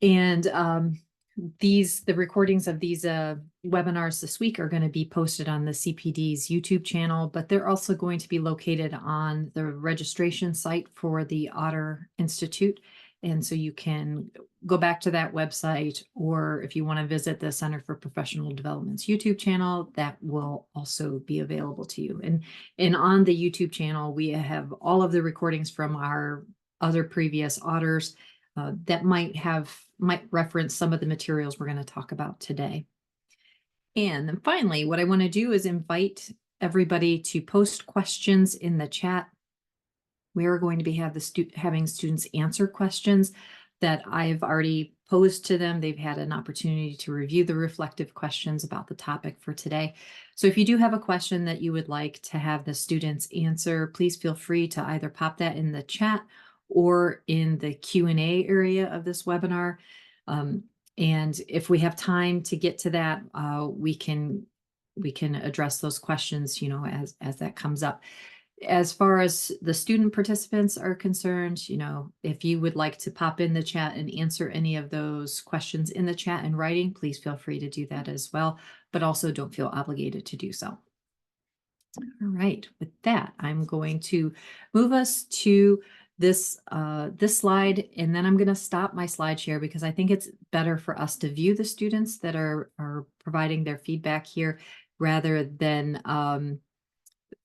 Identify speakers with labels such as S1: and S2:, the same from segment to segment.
S1: And the recordings of these webinars this week are going to be posted on the CPD's YouTube channel, but they're also going to be located on the registration site for the Otter Institute. And so you can go back to that website, or if you want to visit the Center for Professional Development's YouTube channel, that will also be available to you. And on the YouTube channel, we have all of the recordings from our other previous Otters that might reference some of the materials we're going to talk about today. And then finally, what I want to do is invite everybody to post questions in the chat. We are going to be having students answer questions that I've already posed to them. They've had an opportunity to review the reflective questions about the topic for today. So if you do have a question that you would like to have the students answer, please feel free to either pop that in the chat or in the Q&A area of this webinar. And if we have time to get to that, we can address those questions, as that comes up. As far as the student participants are concerned, if you would like to pop in the chat and answer any of those questions in the chat in writing, please feel free to do that as well, but also don't feel obligated to do so. All right, with that, I'm going to move us to this slide, and then I'm going to stop my slide share because I think it's better for us to view the students that are providing their feedback here rather than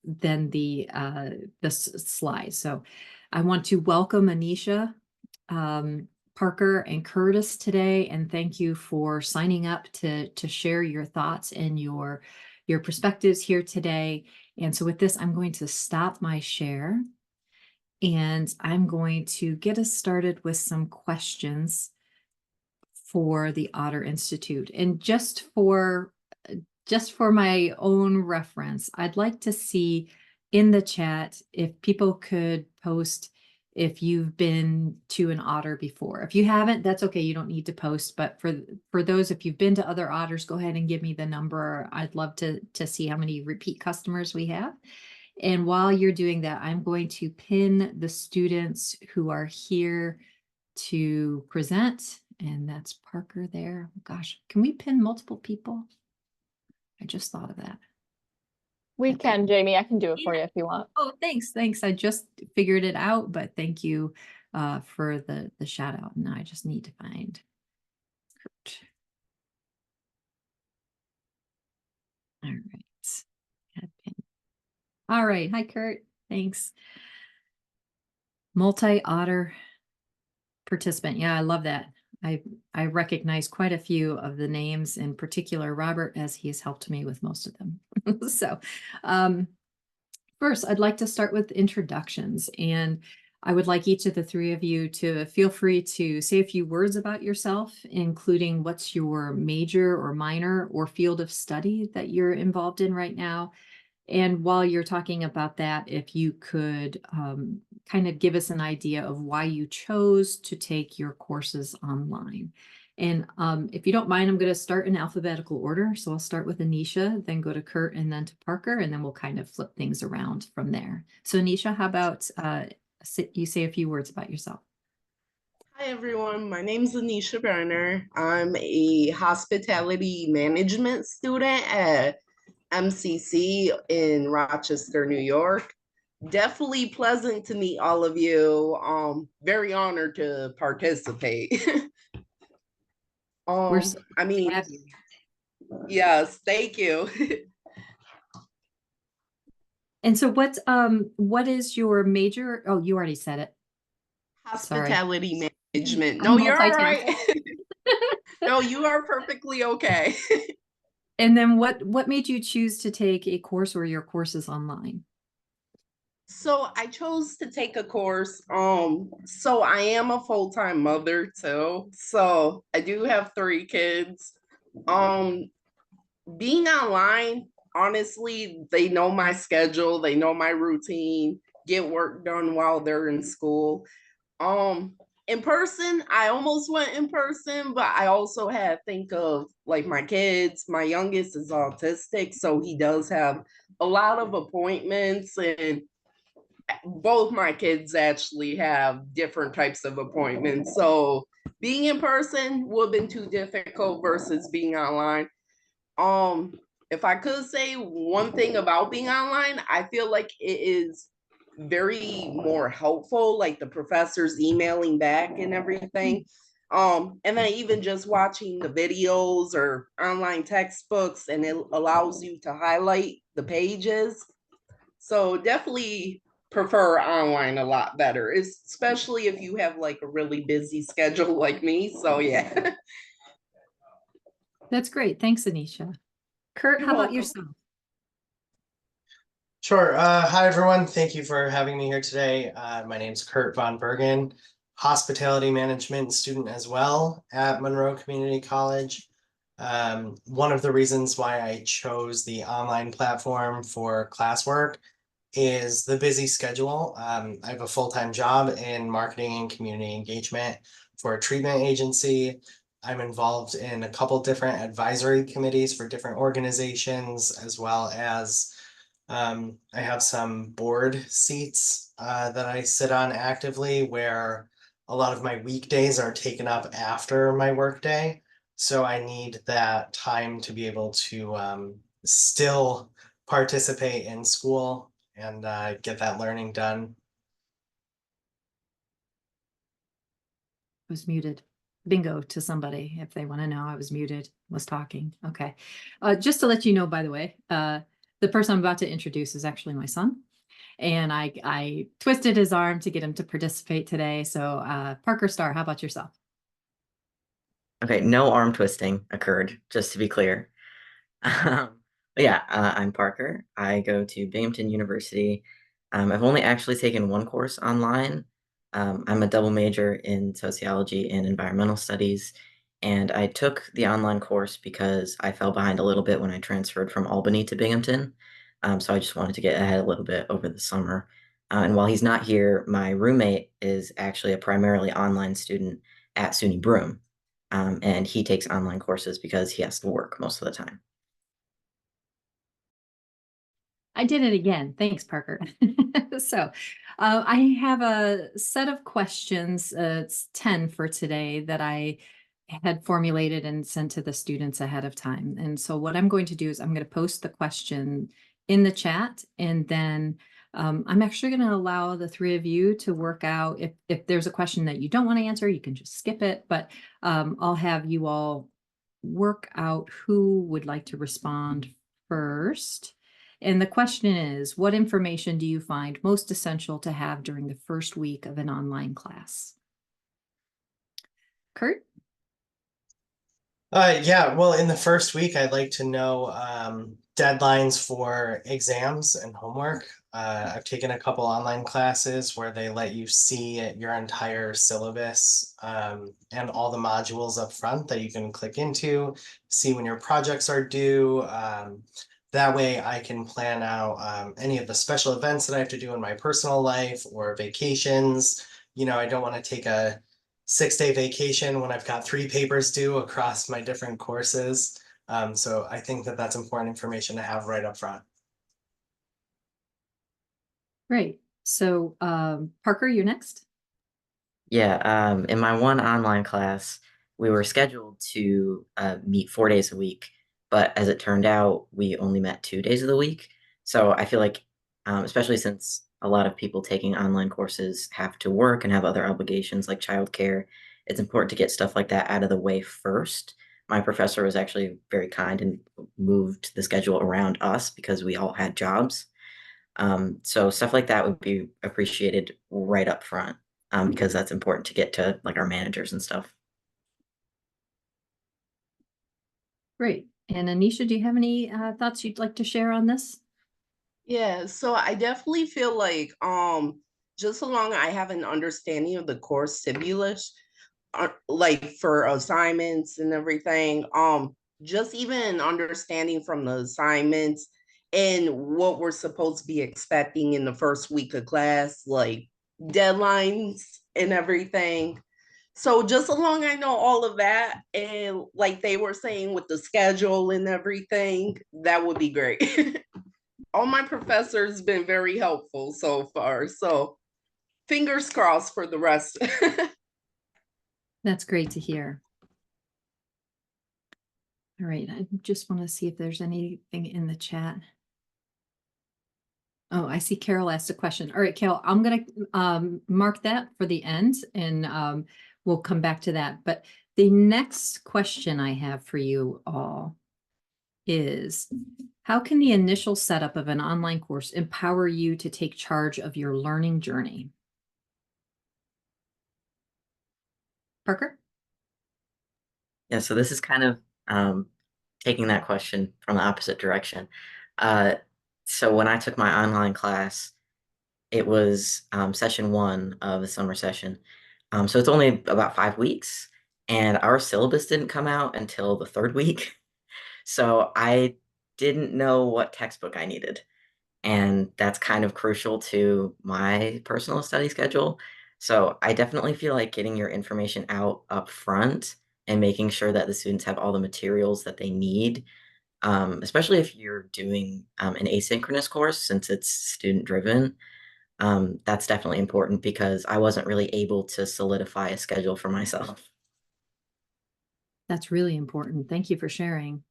S1: the slide. So I want to welcome Anisha, Parker, and Curtis today, and thank you for signing up to share your thoughts and your perspectives here today. And so with this, I'm going to stop my share, and I'm going to get us started with some questions for the Otter Institute. And just for my own reference, I'd like to see in the chat if people could post if you've been to an Otter before. If you haven't, that's okay. You don't need to post. But for those, if you've been to other Otters, go ahead and give me the number. I'd love to see how many repeat customers we have. And while you're doing that, I'm going to pin the students who are here to present. And that's Parker there. Gosh, can we pin multiple people? I just thought of that.
S2: We can, Jamie. I can do it for you if you want.
S1: Oh, thanks. I just figured it out, but thank you for the shout out. Now I just need to find Kurt. All right. All right. Hi, Kurt. Thanks. Multi-Otter participant. Yeah, I love that. I recognize quite a few of the names, in particular Robert, as he has helped me with most of them. So first, I'd like to start with introductions, and I would like each of the three of you to feel free to say a few words about yourself, including what's your major or minor or field of study that you're involved in right now. And while you're talking about that, if you could kind of give us an idea of why you chose to take your courses online. And if you don't mind, I'm going to start in alphabetical order. So I'll start with Anisha, then go to Kurt, and then to Parker, and then we'll kind of flip things around from there. So Anisha, how about you say a few words about yourself?
S3: Hi, everyone. My name is Anisha Berner. I'm a hospitality management student at MCC in Rochester, New York. Definitely pleasant to meet all of you. Very honored to participate.
S1: We're so happy to have you.
S3: Yes, thank you.
S1: And so what is your major? Oh, you already said it.
S3: Hospitality management. No, you're all right. No, you are perfectly okay.
S1: And then what made you choose to take a course or your courses online?
S3: So I chose to take a course. So I am a full-time mother too. So I do have 3 kids. Being online, honestly, they know my schedule, they know my routine, get work done while they're in school. In person, I almost went in person, but I also had to think of like my kids. My youngest is autistic, so he does have a lot of appointments, and both my kids actually have different types of appointments. So being in person would have been too difficult versus being online. Um, if I could say one thing about being online, I feel like it is very more helpful, like the professors emailing back and everything. And then even just watching the videos or online textbooks, and it allows you to highlight the pages. So definitely prefer online a lot better, especially if you have like a really busy schedule like me. So yeah.
S1: That's great. Thanks, Anisha. Kurt,
S3: You're
S1: how about
S3: welcome.
S1: yourself?
S4: Sure. Hi, everyone. Thank you for having me here today. My name's Kurt Von Bergen, hospitality management student as well at Monroe Community College. One of the reasons why I chose the online platform for classwork is the busy schedule. I have a full-time job in marketing and community engagement for a treatment agency. I'm involved in a couple different advisory committees for different organizations, as well as I have some board seats that I sit on actively, where a lot of my weekdays are taken up after my workday. So I need that time to be able to still participate in school and get that learning done.
S1: Was muted. Bingo to somebody if they want to know I was muted, was talking. Okay. Just to let you know, by the way, the person I'm about to introduce is actually my son. And I twisted his arm to get him to participate today. So Parker Starr, how about yourself?
S5: Okay, no arm twisting occurred, just to be clear. But yeah, I'm Parker. I go to Binghamton University. I've only actually taken one course online. I'm a double major in sociology and environmental studies, and I took the online course because I fell behind a little bit when I transferred from Albany to Binghamton. So I just wanted to get ahead a little bit over the summer. And while he's not here, my roommate is actually a primarily online student at SUNY Broome. And he takes online courses because he has to work most of the time.
S1: I did it again. Thanks, Parker. So I have a set of questions. It's 10 for today that I had formulated and sent to the students ahead of time. And so what I'm going to do is I'm going to post the question in the chat, and then I'm actually going to allow the three of you to work out if there's a question that you don't want to answer, you can just skip it, but I'll have you all work out who would like to respond first. And the question is, what information do you find most essential to have during the first week of an online class? Kurt?
S4: Yeah, well, in the first week, I'd like to know deadlines for exams and homework. I've taken a couple online classes where they let you see your entire syllabus and all the modules up front that you can click into, see when your projects are due. That way I can plan out any of the special events that I have to do in my personal life or vacations. You know, I don't want to take a 6-day vacation when I've got 3 papers due across my different courses. So I think that that's important information to have right up front.
S1: Great. So Parker, you're next.
S5: Yeah, in my one online class, we were scheduled to meet 4 days a week, but as it turned out, we only met 2 days of the week. So I feel like, especially since a lot of people taking online courses have to work and have other obligations like childcare, it's important to get stuff like that out of the way first. My professor was actually very kind and moved the schedule around us because we all had jobs. So stuff like that would be appreciated right up front, because that's important to get to like our managers and stuff.
S1: Great. And Anisha, do you have any thoughts you'd like to share on this?
S3: Yeah, so I definitely feel like just so long I have an understanding of the course stimulus, like for assignments and everything, just even understanding from the assignments and what we're supposed to be expecting in the first week of class, like deadlines and everything. So just so long I know all of that, and like they were saying with the schedule and everything, that would be great. all my professors been very helpful so far. So fingers crossed for the rest.
S1: That's great to hear. All right, I just want to see if there's anything in the chat. Oh, I see Carol asked a question. All right, Carol, I'm gonna mark that for the end and we'll come back to that. But the next question I have for you all is, how can the initial setup of an online course empower you to take charge of your learning journey? Parker?
S5: Yeah, so this is kind of taking that question from the opposite direction. So when I took my online class, it was session 1 of the summer session. So it's only about 5 weeks, and our syllabus didn't come out until the 3rd week. So I didn't know what textbook I needed. And that's kind of crucial to my personal study schedule. So I definitely feel like getting your information out up front and making sure that the students have all the materials that they need, especially if you're doing an asynchronous course, since it's student driven. That's definitely important because I wasn't really able to solidify a schedule for myself.
S1: That's really important. Thank you for sharing.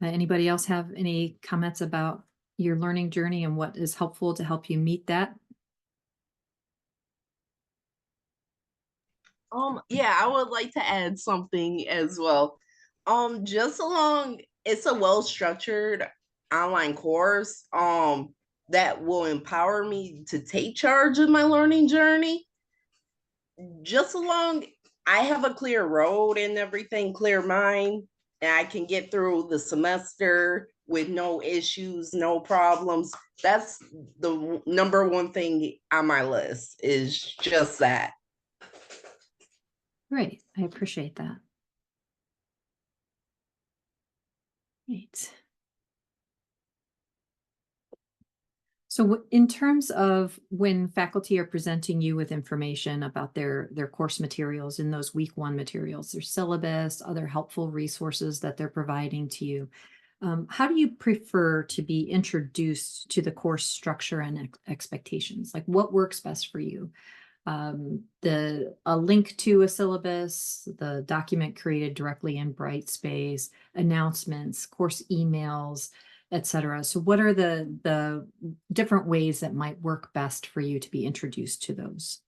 S1: Anybody else have any comments about your learning journey and what is helpful to help you meet that?
S3: Yeah, I would like to add something as well. Just along, it's a well-structured online course, that will empower me to take charge of my learning journey. Just along, I have a clear road and everything, clear mind, and I can get through the semester with no issues, no problems. That's the number one thing on my list, is just that.
S1: Great, I appreciate that. Great. So in terms of when faculty are presenting you with information about their course materials in those week 1 materials, their syllabus, other helpful resources that they're providing to you, how do you prefer to be introduced to the course structure and expectations? Like, what works best for you? A link to a syllabus, the document created directly in Brightspace, announcements, course emails, etc. So what are the different ways that might work best for you to be introduced to those?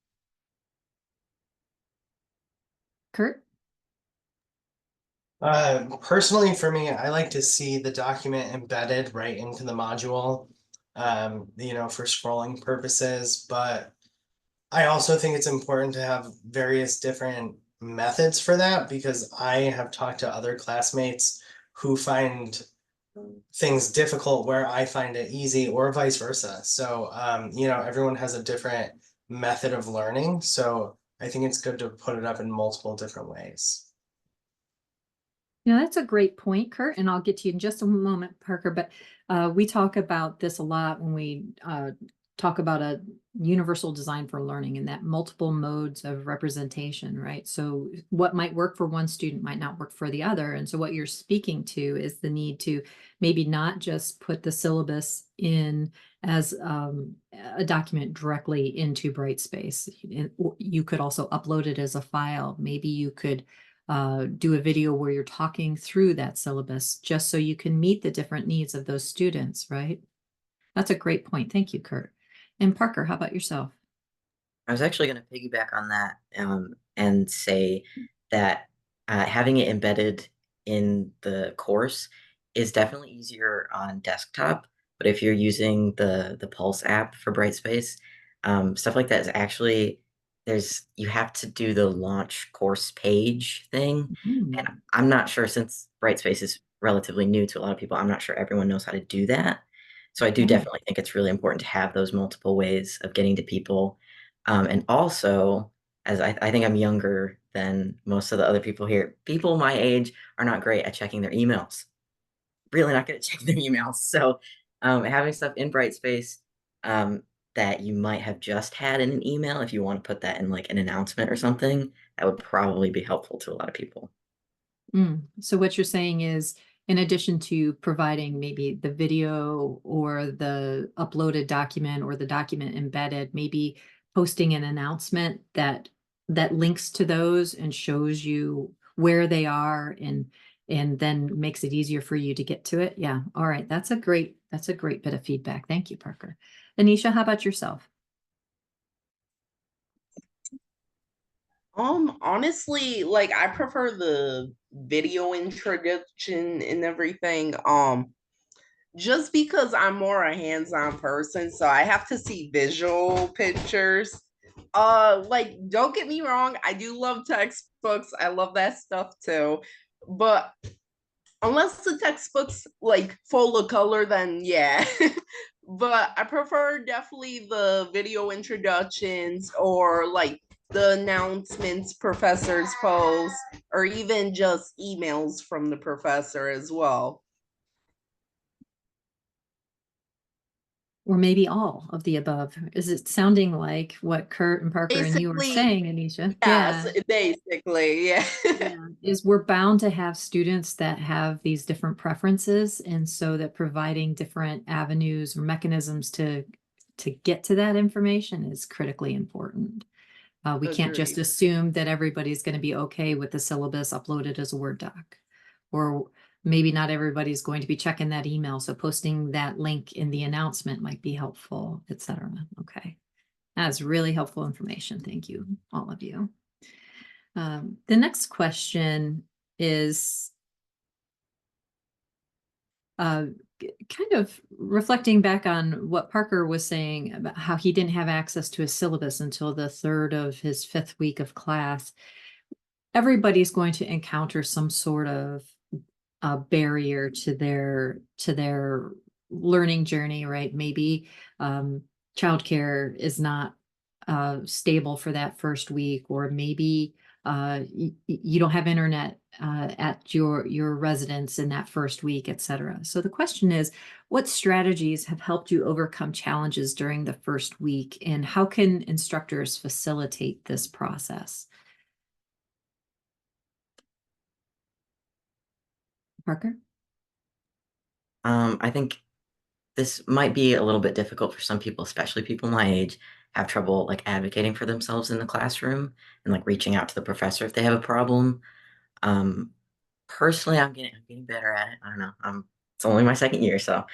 S1: Kurt?
S4: Personally, for me, I like to see the document embedded right into the module, for scrolling purposes. But I also think it's important to have various different methods for that, because I have talked to other classmates who find things difficult where I find it easy, or vice versa. So, everyone has a different method of learning. So I think it's good to put it up in multiple different ways.
S1: Yeah, that's a great point, Kurt, and I'll get to you in just a moment, Parker, but we talk about this a lot when we talk about a universal design for learning and that multiple modes of representation, right? So what might work for one student might not work for the other. And so what you're speaking to is the need to maybe not just put the syllabus in as a document directly into Brightspace. You could also upload it as a file. Maybe you could do a video where you're talking through that syllabus just so you can meet the different needs of those students, right? That's a great point. Thank you, Kurt. And Parker, how about yourself?
S5: I was actually going to piggyback on that and say that having it embedded in the course is definitely easier on desktop. But if you're using the Pulse app for Brightspace, stuff like that is actually, you have to do the launch course page thing. And I'm not sure, since Brightspace is relatively new to a lot of people, I'm not sure everyone knows how to do that. So I do definitely think it's really important to have those multiple ways of getting to people. And also, as I think I'm younger than most of the other people here, people my age are not great at checking their emails. Really not good at checking their emails. So having stuff in Brightspace that you might have just had in an email, if you want to put that in like an announcement or something, that would probably be helpful to a lot of people.
S1: So what you're saying is, in addition to providing maybe the video or the uploaded document or the document embedded, maybe posting an announcement that links to those and shows you where they are and then makes it easier for you to get to it. Yeah. All right. That's a great bit of feedback. Thank you, Parker. Anisha, how about yourself?
S3: Honestly, like I prefer the video introduction and everything. Just because I'm more a hands-on person, so I have to see visual pictures. Like don't get me wrong, I do love textbooks. I love that stuff too. But unless the textbook's like full of color, then yeah. But I prefer definitely the video introductions or like the announcements professors post, or even just emails from the professor as well.
S1: Or maybe all of the above. Is it sounding like what Kurt and Parker and you were
S3: Basically,
S1: saying, Anisha?
S3: yes,
S1: Yeah.
S3: basically, yeah.
S1: Yeah, is we're bound to have students that have these different preferences, and so that providing different avenues or mechanisms to get to that information is critically important. We can't just
S3: Agreed.
S1: assume that everybody's going to be okay with the syllabus uploaded as a Word doc, or maybe not everybody's going to be checking that email. So posting that link in the announcement might be helpful, etc. Okay, that's really helpful information. Thank you, all of you. The next question is kind of reflecting back on what Parker was saying about how he didn't have access to a syllabus until the third of his fifth week of class. Everybody's going to encounter some sort of barrier to their learning journey, right? Maybe childcare is not stable for that first week, or maybe you don't have internet at your residence in that first week, etc. So the question is, what strategies have helped you overcome challenges during the first week, and how can instructors facilitate this process? Parker?
S5: I think this might be a little bit difficult for some people, especially people my age, have trouble like advocating for themselves in the classroom and like reaching out to the professor if they have a problem. Um, Personally, I'm getting better at it. I don't know. It's only my second year, so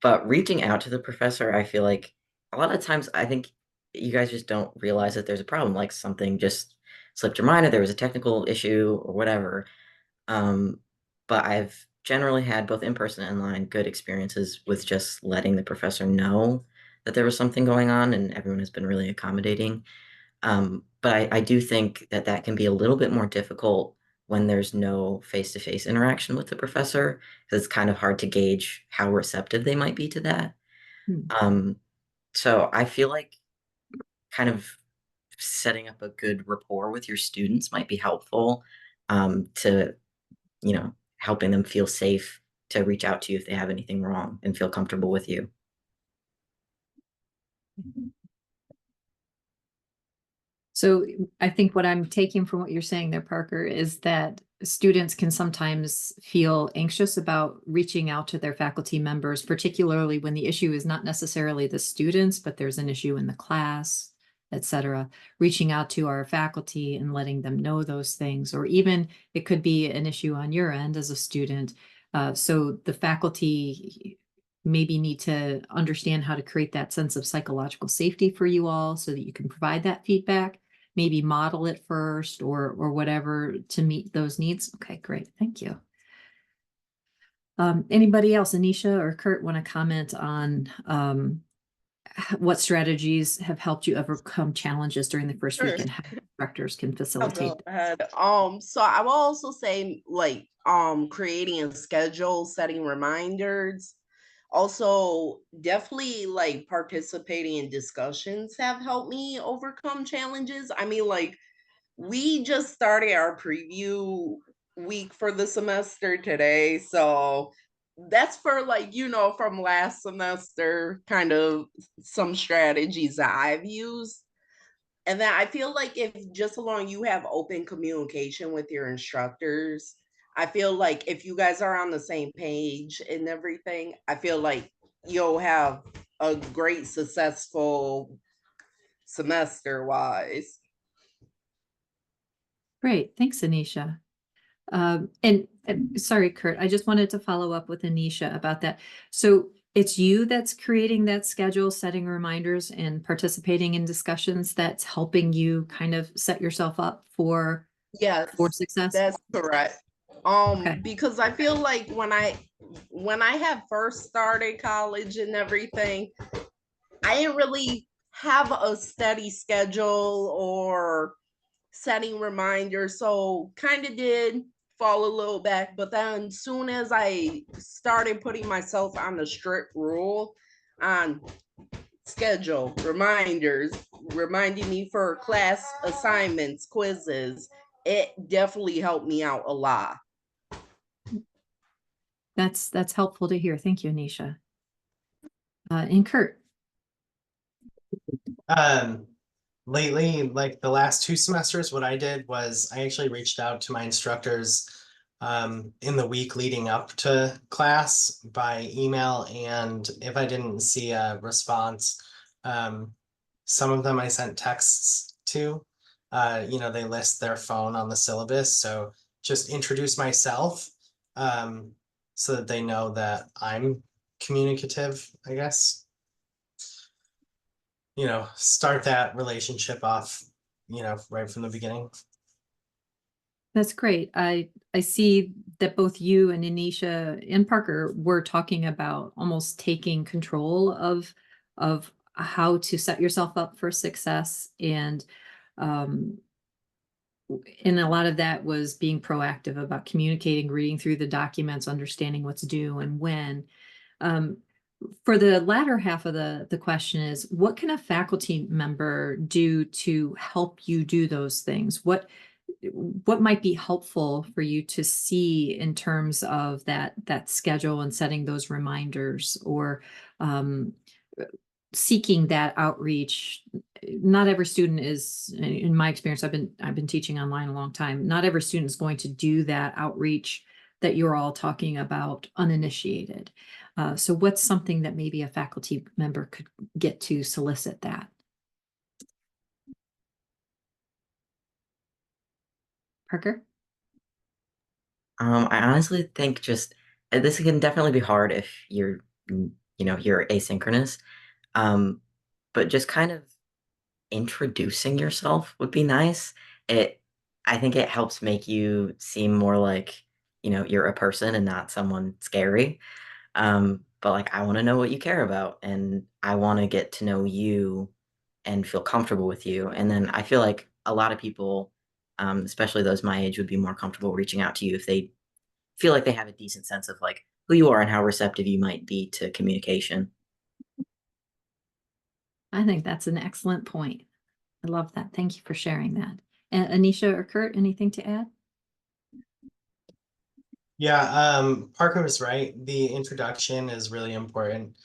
S5: but reaching out to the professor, I feel like a lot of times I think you guys just don't realize that there's a problem, like something just slipped your mind or there was a technical issue or whatever. Um, but I've generally had both in person and online good experiences with just letting the professor know that there was something going on, and everyone has been really accommodating. But I do think that that can be a little bit more difficult when there's no face-to-face interaction with the professor, because it's kind of hard to gauge how receptive they might be to that.
S1: Hmm.
S5: So I feel like kind of setting up a good rapport with your students might be helpful, to, helping them feel safe to reach out to you if they have anything wrong and feel comfortable with you.
S1: So I think what I'm taking from what you're saying there, Parker, is that students can sometimes feel anxious about reaching out to their faculty members, particularly when the issue is not necessarily the students, but there's an issue in the class, etc. Reaching out to our faculty and letting them know those things, or even it could be an issue on your end as a student. So the faculty maybe need to understand how to create that sense of psychological safety for you all so that you can provide that feedback, maybe model it first or whatever to meet those needs. Okay, great. Thank you. Anybody else, Anisha or Kurt, want to comment on what strategies have helped you overcome challenges during the first week
S3: Sure.
S1: and how instructors can
S3: I'll
S1: facilitate?
S3: go ahead. So I will also say like creating a schedule, setting reminders. Also, definitely like participating in discussions have helped me overcome challenges. I mean, like we just started our preview week for the semester today. So that's for like, from last semester, kind of some strategies that I've used. And then I feel like if just along you have open communication with your instructors, I feel like if you guys are on the same page and everything, I feel like you'll have a great successful semester wise.
S1: Great, thanks, Anisha. And sorry, Kurt, I just wanted to follow up with Anisha about that. So it's you that's creating that schedule, setting reminders and participating in discussions that's helping you kind of set yourself up for
S3: Yes,
S1: success?
S3: that's correct.
S1: Okay.
S3: Because I feel like when I had first started college and everything, I didn't really have a steady schedule or setting reminders, so kind of did fall a little back. But then soon as I started putting myself on the strict rule on schedule, reminders, reminding me for class assignments, quizzes, it definitely helped me out a lot.
S1: That's helpful to hear. Thank you, Anisha. And Kurt.
S4: Lately, like the last 2 semesters, what I did was I actually reached out to my instructors in the week leading up to class by email, and if I didn't see a response, some of them I sent texts to. They list their phone on the syllabus, so just introduce myself so that they know that I'm communicative, I guess. Start that relationship off, right from the beginning.
S1: That's great. I see that both you and Anisha and Parker were talking about almost taking control of how to set yourself up for success, and a lot of that was being proactive about communicating, reading through the documents, understanding what's due and when. For the latter half of the question is, what can a faculty member do to help you do those things? What might be helpful for you to see in terms of that schedule and setting those reminders, or seeking that outreach? Not every student is, in my experience, I've been teaching online a long time. Not every student is going to do that outreach that you're all talking about uninitiated. So what's something that maybe a faculty member could get to solicit that? Parker?
S5: I honestly think just this can definitely be hard if you're asynchronous. But just kind of introducing yourself would be nice. I think it helps make you seem more like, you're a person and not someone scary. But like, I want to know what you care about, and I want to get to know you and feel comfortable with you. And then I feel like a lot of people, especially those my age, would be more comfortable reaching out to you if they feel like they have a decent sense of like who you are and how receptive you might be to communication.
S1: I think that's an excellent point. I love that. Thank you for sharing that. And Anisha or Kurt, anything to add?
S4: Yeah, Parker was right. The introduction is really important.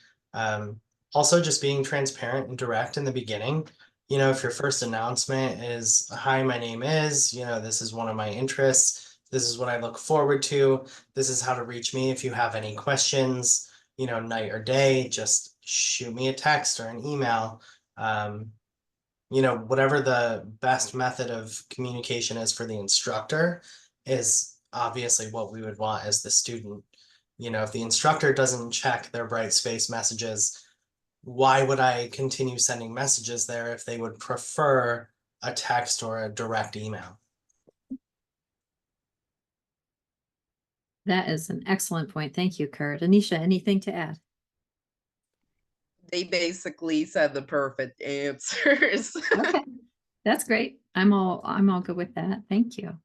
S4: Also, just being transparent and direct in the beginning. If your first announcement is, "Hi, my name is, this is one of my interests. This is what I look forward to. This is how to reach me. If you have any questions, night or day, just shoot me a text or an email." Whatever the best method of communication is for the instructor is obviously what we would want as the student. If the instructor doesn't check their Brightspace messages, why would I continue sending messages there if they would prefer a text or a direct email?
S1: That is an excellent point. Thank you, Kurt. Anisha, anything to add?
S3: They basically said the perfect answers.
S1: Okay, that's great. I'm all good with that. Thank you.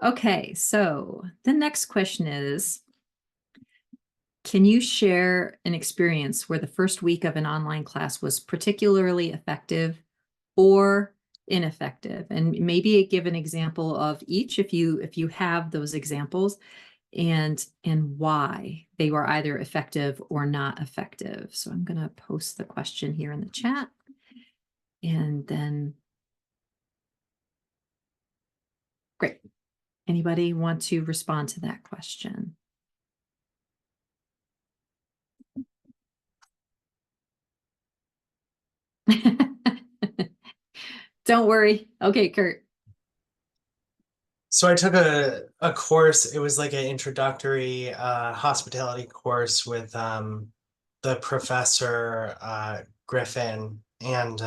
S1: Okay, so the next question is, can you share an experience where the first week of an online class was particularly effective or ineffective? And maybe give an example of each if you have those examples, and why they were either effective or not effective. So I'm going to post the question here in the chat, and then great. Anybody want to respond to that question? Don't worry. Okay, Kurt.
S4: So I took a course, it was like an introductory hospitality course with the professor Griffin, and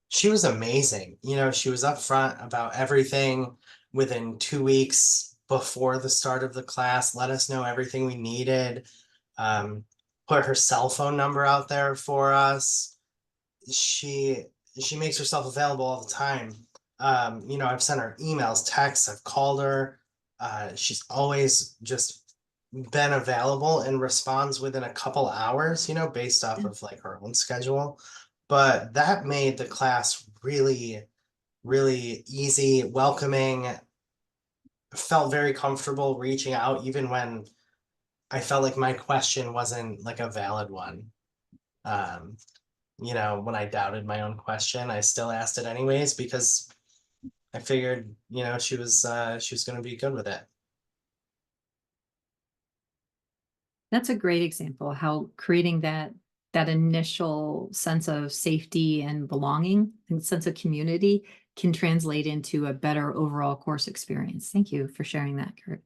S4: she was amazing. You know, she was upfront about everything within 2 weeks before the start of the class, let us know everything we needed, put her cell phone number out there for us. She she makes herself available all the time. You know, I've sent her emails, texts, I've called her. She's always just been available and responds within a couple hours, you know, based off of like her own schedule. But that made the class really, really easy, welcoming, felt very comfortable reaching out, even when I felt like my question wasn't like a valid one. Um, you know, when I doubted my own question, I still asked it anyways because I figured, you know, she was going to be good with it.
S1: That's a great example how creating that initial sense of safety and belonging and sense of community can translate into a better overall course experience. Thank you for sharing that, Kurt.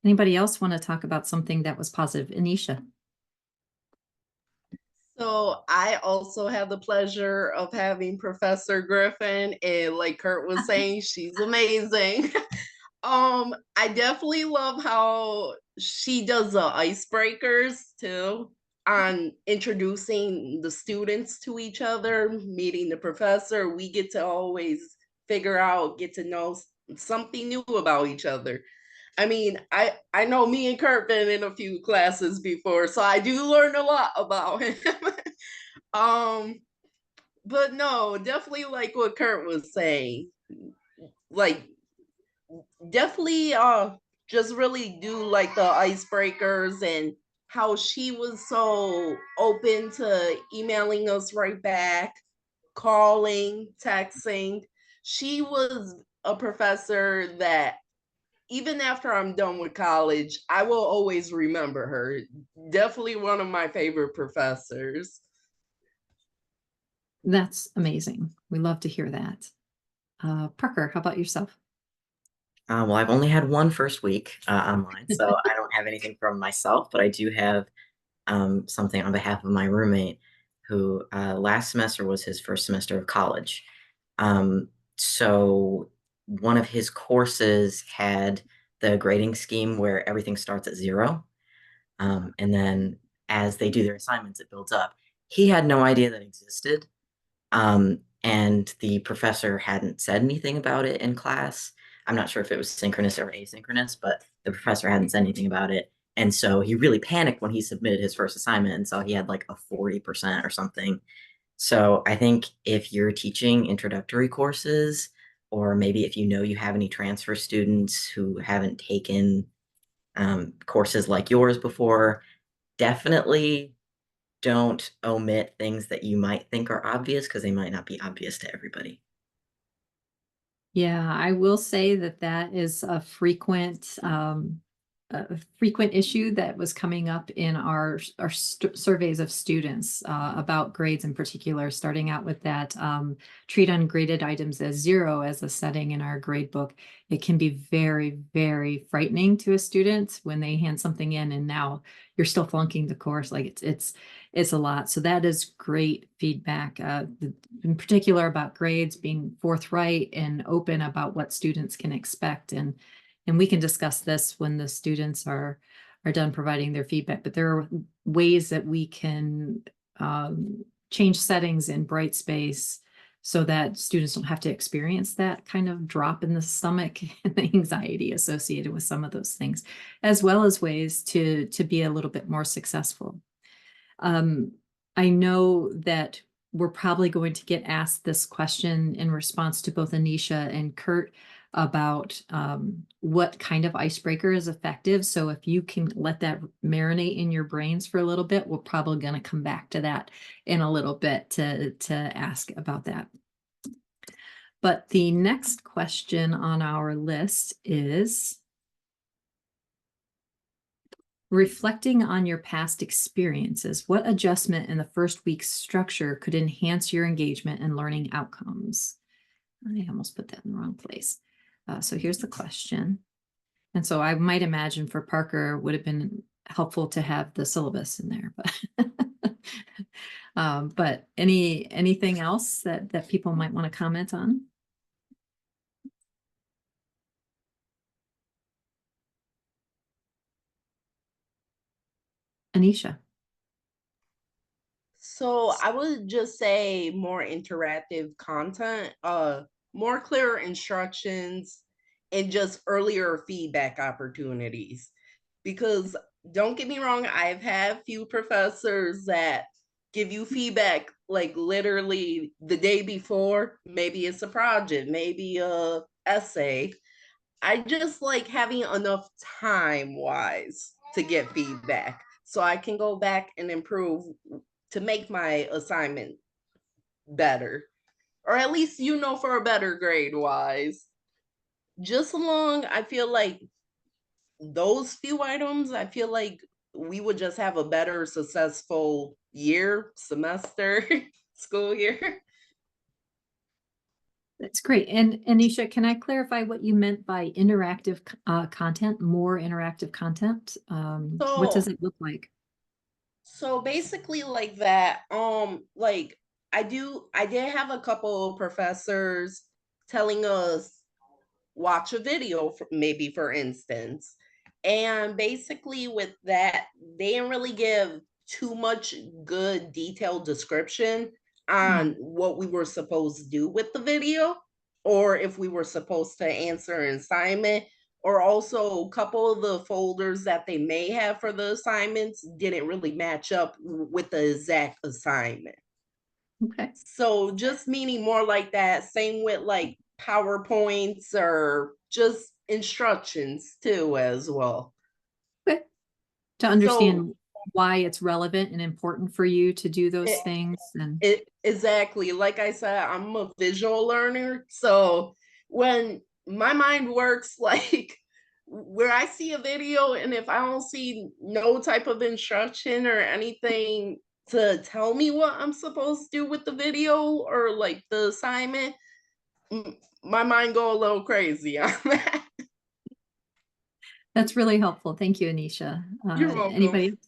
S1: Anybody else want to talk about something that was positive? Anisha.
S3: So I also had the pleasure of having Professor Griffin, and like Kurt was saying, she's amazing. I definitely love how she does the icebreakers too, on introducing the students to each other, meeting the professor. We get to always get to know something new about each other. I mean, I know me and Kurt been in a few classes before, so I do learn a lot about him. um, but no, definitely like what Kurt was saying. Like definitely just really do like the icebreakers, and how she was so open to emailing us right back, calling, texting. She was a professor that even after I'm done with college, I will always remember her. Definitely one of my favorite professors.
S1: That's amazing. We love to hear that. Parker, how about yourself?
S5: Well, I've only had one first week online, so I don't have anything from myself, but I do have something on behalf of my roommate who last semester was his first semester of college. So one of his courses had the grading scheme where everything starts at 0. And then as they do their assignments, it builds up. He had no idea that existed. And the professor hadn't said anything about it in class. I'm not sure if it was synchronous or asynchronous, but the professor hadn't said anything about it. And so he really panicked when he submitted his first assignment and saw he had like a 40% or something. So I think if you're teaching introductory courses, or maybe if you know you have any transfer students who haven't taken courses like yours before, definitely don't omit things that you might think are obvious because they might not be obvious to everybody.
S1: Yeah, I will say that is a frequent issue that was coming up in our surveys of students about grades in particular, starting out with that treat ungraded items as 0 as a setting in our grade book. It can be very, very frightening to a student when they hand something in and now you're still flunking the course. Like it's a lot. So that is great feedback, in particular about grades, being forthright and open about what students can expect. And we can discuss this when the students are done providing their feedback, but there are ways that we can change settings in Brightspace so that students don't have to experience that kind of drop in the stomach and the anxiety associated with some of those things, as well as ways to be a little bit more successful. I know that we're probably going to get asked this question in response to both Anisha and Kurt about what kind of icebreaker is effective. So if you can let that marinate in your brains for a little bit, we're probably going to come back to that in a little bit to ask about that. But the next question on our list is reflecting on your past experiences, what adjustment in the first week's structure could enhance your engagement and learning outcomes? I almost put that in the wrong place. So here's the question. And so I might imagine for Parker would have been helpful to have the syllabus in there, but anything else that people might want to comment on? Anisha.
S3: So I would just say more interactive content, more clear instructions, and just earlier feedback opportunities. Because don't get me wrong, I've had few professors that give you feedback like literally the day before. Maybe it's a project, maybe a essay. I just like having enough time wise to get feedback so I can go back and improve to make my assignment better, or at least for a better grade wise. Just along, I feel like those few items, I feel like we would just have a better successful year, semester, school year.
S1: That's great. And Anisha, can I clarify what you meant by interactive content, more interactive content? What does
S3: So
S1: it look like?
S3: So basically like that, like I did have a couple of professors telling us watch a video maybe for instance. And basically with that, they didn't really give too much good detailed description on what we were supposed to do with the video, or if we were supposed to answer an assignment, or also a couple of the folders that they may have for the assignments didn't really match up with the exact assignment.
S1: Okay.
S3: So just meaning more like that. Same with like PowerPoints or just instructions too as well.
S1: Okay. To understand why it's relevant and important for you to do those
S3: It-
S1: things. And
S3: Exactly. Like I said, I'm a visual learner. So when my mind works like where I see a video and if I don't see no type of instruction or anything to tell me what I'm supposed to do with the video or like the assignment, my mind go a little crazy on that.
S1: that's really helpful. Thank you, Anisha.
S3: You're welcome.
S1: Anybody else?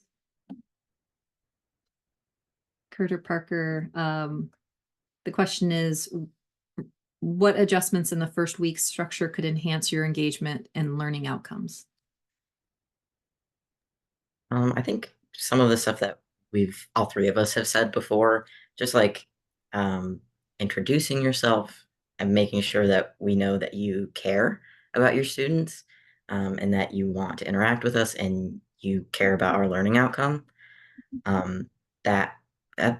S1: Kurt or Parker, the question is, what adjustments in the first week's structure could enhance your engagement and learning outcomes?
S5: I think some of the stuff that all three of us have said before, just like introducing yourself and making sure that we know that you care about your students, and that you want to interact with us and you care about our learning outcome. That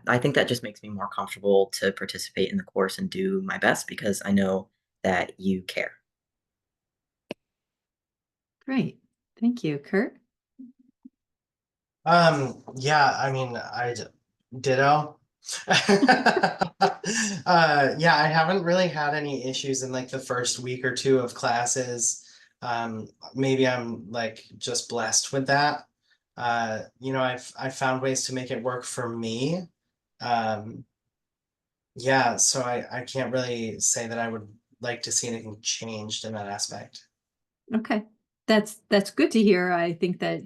S5: I think that just makes me more comfortable to participate in the course and do my best because I know that you care.
S1: Great. Thank you, Kurt.
S4: Yeah, I mean, ditto. Yeah, I haven't really had any issues in like the first week or two of classes. Maybe I'm like just blessed with that. I've found ways to make it work for me. Yeah, so I can't really say that I would like to see anything changed in that aspect.
S1: Okay. That's good to hear. I think that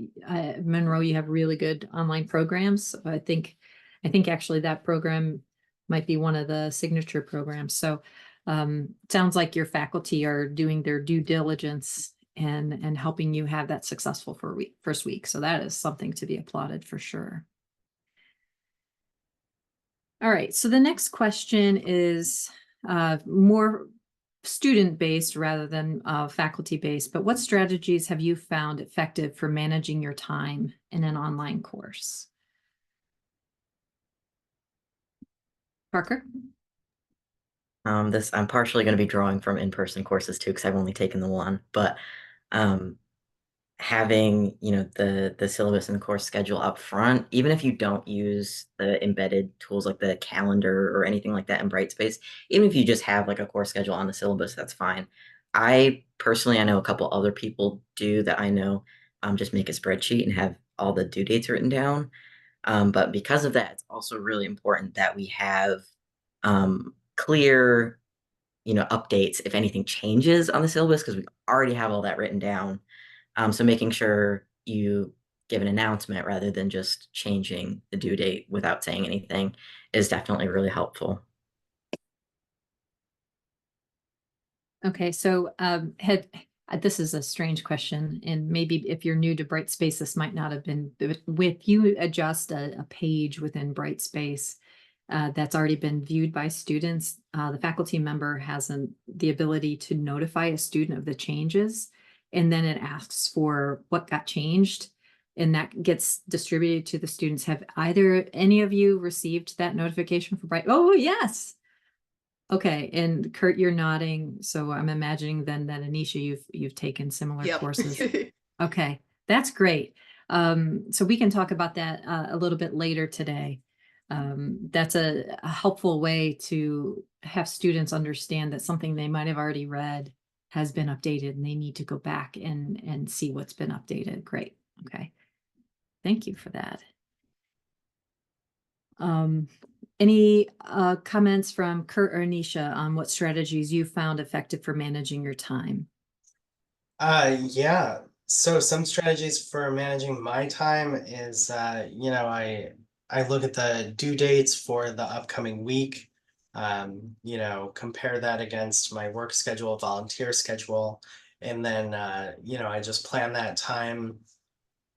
S1: Monroe, you have really good online programs. I think actually that program might be one of the signature programs. So sounds like your faculty are doing their due diligence and helping you have that successful first week. So that is something to be applauded for sure. All right. So the next question is more student-based rather than faculty-based, but what strategies have you found effective for managing your time in an online course? Parker?
S5: I'm partially going to be drawing from in-person courses too, because I've only taken the one, but having, you know, the syllabus and the course schedule up front, even if you don't use the embedded tools like the calendar or anything like that in Brightspace, even if you just have like a course schedule on the syllabus, that's fine. I personally, I know a couple other people do that I know, just make a spreadsheet and have all the due dates written down. But because of that, it's also really important that we have clear, you know, updates if anything changes on the syllabus, because we already have all that written down. So making sure you give an announcement rather than just changing the due date without saying anything is definitely really helpful.
S1: Okay, so this is a strange question, and maybe if you're new to Brightspace, this might not have been with you adjust a page within Brightspace that's already been viewed by students. The faculty member has the ability to notify a student of the changes, and then it asks for what got changed, and that gets distributed to the students. Have either any of you received that notification for Bright? Oh, yes. Okay, and Kurt, you're nodding, so I'm imagining then that Anisha, you've taken similar
S3: Yep.
S1: courses. Okay, that's great. So we can talk about that a little bit later today. That's a helpful way to have students understand that something they might have already read has been updated and they need to go back and see what's been updated. Great. Okay. Thank you for that. Any comments from Kurt or Anisha on what strategies you found effective for managing your time?
S4: Yeah. So some strategies for managing my time is, you know, I look at the due dates for the upcoming week. You know, compare that against my work schedule, volunteer schedule, and then you know, I just plan that time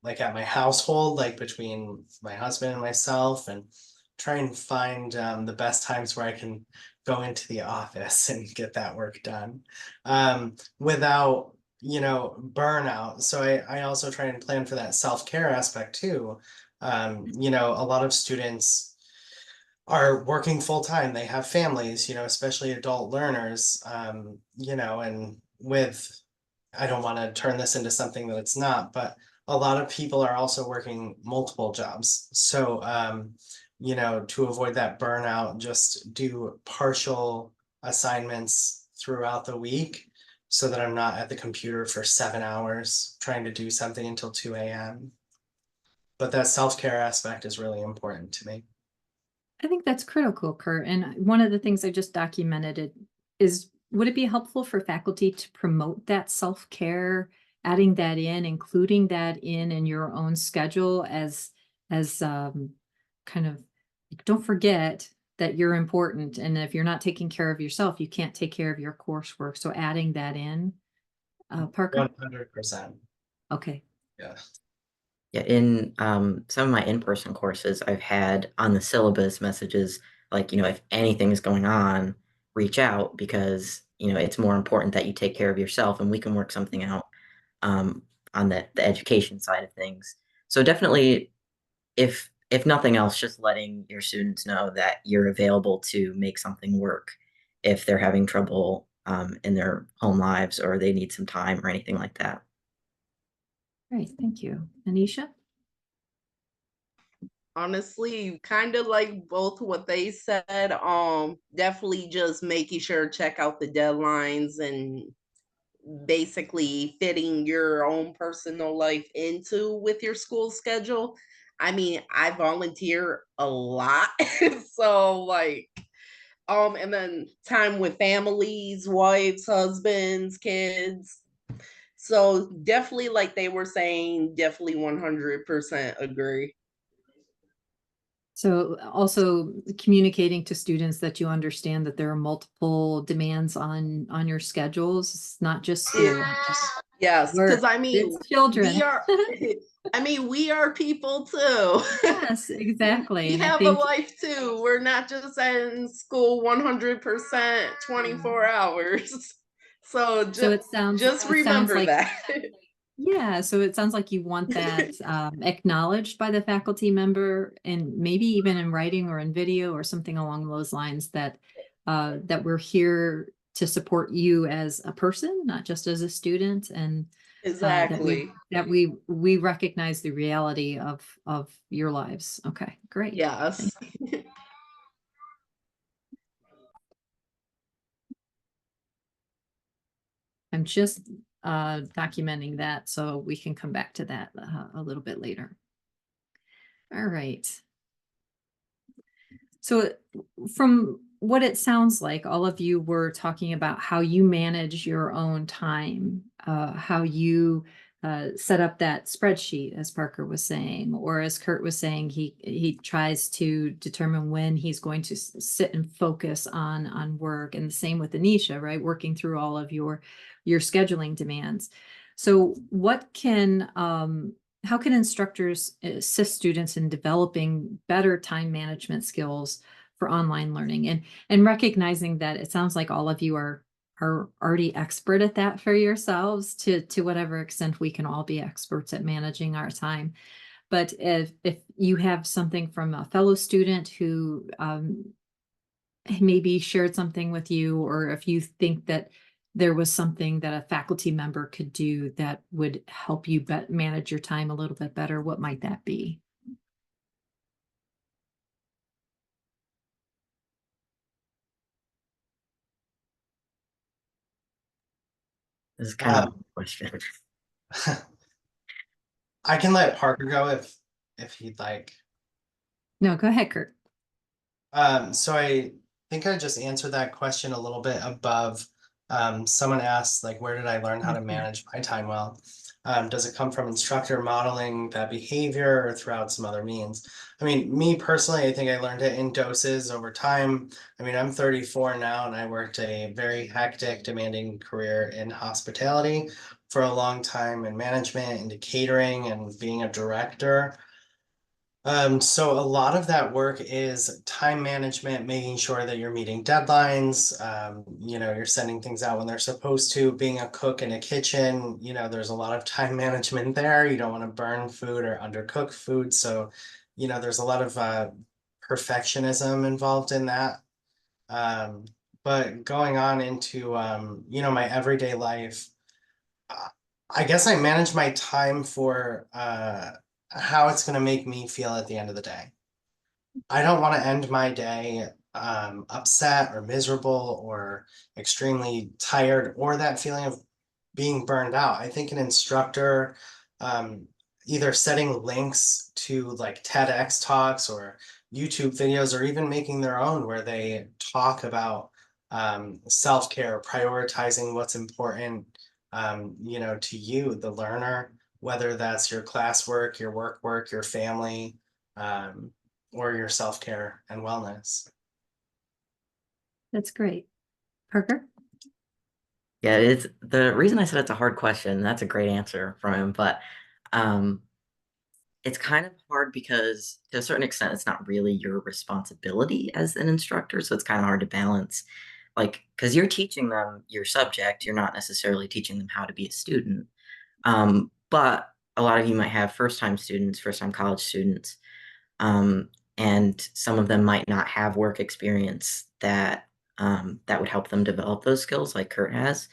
S4: like at my household, like between my husband and myself, and try and find the best times where I can go into the office and get that work done without, you know, burnout. So I also try and plan for that self-care aspect too. You know, a lot of students are working full time. They have families, you know, especially adult learners, you know, and with, I don't want to turn this into something that it's not, but a lot of people are also working multiple jobs. So, you know, to avoid that burnout, just do partial assignments throughout the week so that I'm not at the computer for 7 hours trying to do something until 2 a.m. But that self-care aspect is really important to me.
S1: I think that's critical, Kurt. And one of the things I just documented it is, would it be helpful for faculty to promote that self-care, adding that in, including that in your own schedule as kind of, don't forget that you're important. And if you're not taking care of yourself, you can't take care of your coursework. So adding that in, Parker?
S4: 100%.
S1: Okay.
S4: Yeah.
S5: Yeah, in some of my in-person courses, I've had on the syllabus messages like, you know, if anything is going on, reach out because, you know, it's more important that you take care of yourself and we can work something out on the education side of things. So definitely, if nothing else, just letting your students know that you're available to make something work if they're having trouble in their home lives or they need some time or anything like that.
S1: Great. Thank you. Anisha?
S3: Honestly, kind of like both what they said. Definitely just making sure check out the deadlines and basically fitting your own personal life into with your school schedule. I mean, I volunteer a lot. So like and then time with families, wives, husbands, kids. So definitely like they were saying, definitely 100% agree.
S1: So also communicating to students that you understand that there are multiple demands on your schedules. It's not just school.
S3: Yes, because I mean,
S1: It's children.
S3: we are. I mean, we are people too.
S1: Yes, exactly.
S3: We
S1: And I
S3: have a
S1: think
S3: life too. We're not just in school 100%, 24 hours. So
S1: it
S3: just
S1: sounds
S3: remember
S1: like
S3: that.
S1: yeah, so it sounds like you want that acknowledged by the faculty member and maybe even in writing or in video or something along those lines that that we're here to support you as a person, not just as a student, and
S3: Exactly.
S1: that we recognize the reality of your lives. Okay, great.
S3: Yes.
S1: I'm just documenting that so we can come back to that a little bit later. All right. So from what it sounds like, all of you were talking about how you manage your own time, how you set up that spreadsheet, as Parker was saying, or as Kurt was saying, he tries to determine when he's going to sit and focus on work, and the same with Anisha, right? Working through all of your scheduling demands. So what can how can instructors assist students in developing better time management skills for online learning, and recognizing that it sounds like all of you are already expert at that for yourselves, to whatever extent we can all be experts at managing our time. But if you have something from a fellow student who maybe shared something with you, or if you think that there was something that a faculty member could do that would help you manage your time a little bit better, what might that be?
S5: This is kind of a question.
S4: I can let Parker go if he'd like.
S1: No, go ahead, Kurt.
S4: So I think I just answered that question a little bit above. Someone asked, like, where did I learn how to manage my time well? Does it come from instructor modeling that behavior or throughout some other means? I mean, me personally, I think I learned it in doses over time. I mean, I'm 34 now, and I worked a very hectic, demanding career in hospitality for a long time, in management, into catering, and being a director. So a lot of that work is time management, making sure that you're meeting deadlines, you're sending things out when they're supposed to. Being a cook in a kitchen, there's a lot of time management there. You don't want to burn food or undercook food. So, there's a lot of perfectionism involved in that. But going on into, my everyday life, I guess I manage my time for how it's going to make me feel at the end of the day. I don't want to end my day upset or miserable or extremely tired, or that feeling of being burned out. I think an instructor either setting links to like TEDx talks or YouTube videos, or even making their own where they talk about self-care, prioritizing what's important, to you, the learner, whether that's your classwork, your work, your family, or your self-care and wellness.
S1: That's great. Parker?
S5: Yeah, it's the reason I said it's a hard question. That's a great answer from him, but it's kind of hard because to a certain extent, it's not really your responsibility as an instructor. So it's kind of hard to balance, like, because you're teaching them your subject, you're not necessarily teaching them how to be a student. But a lot of you might have first-time students, first-time college students, and some of them might not have work experience that that would help them develop those skills, like Kurt has.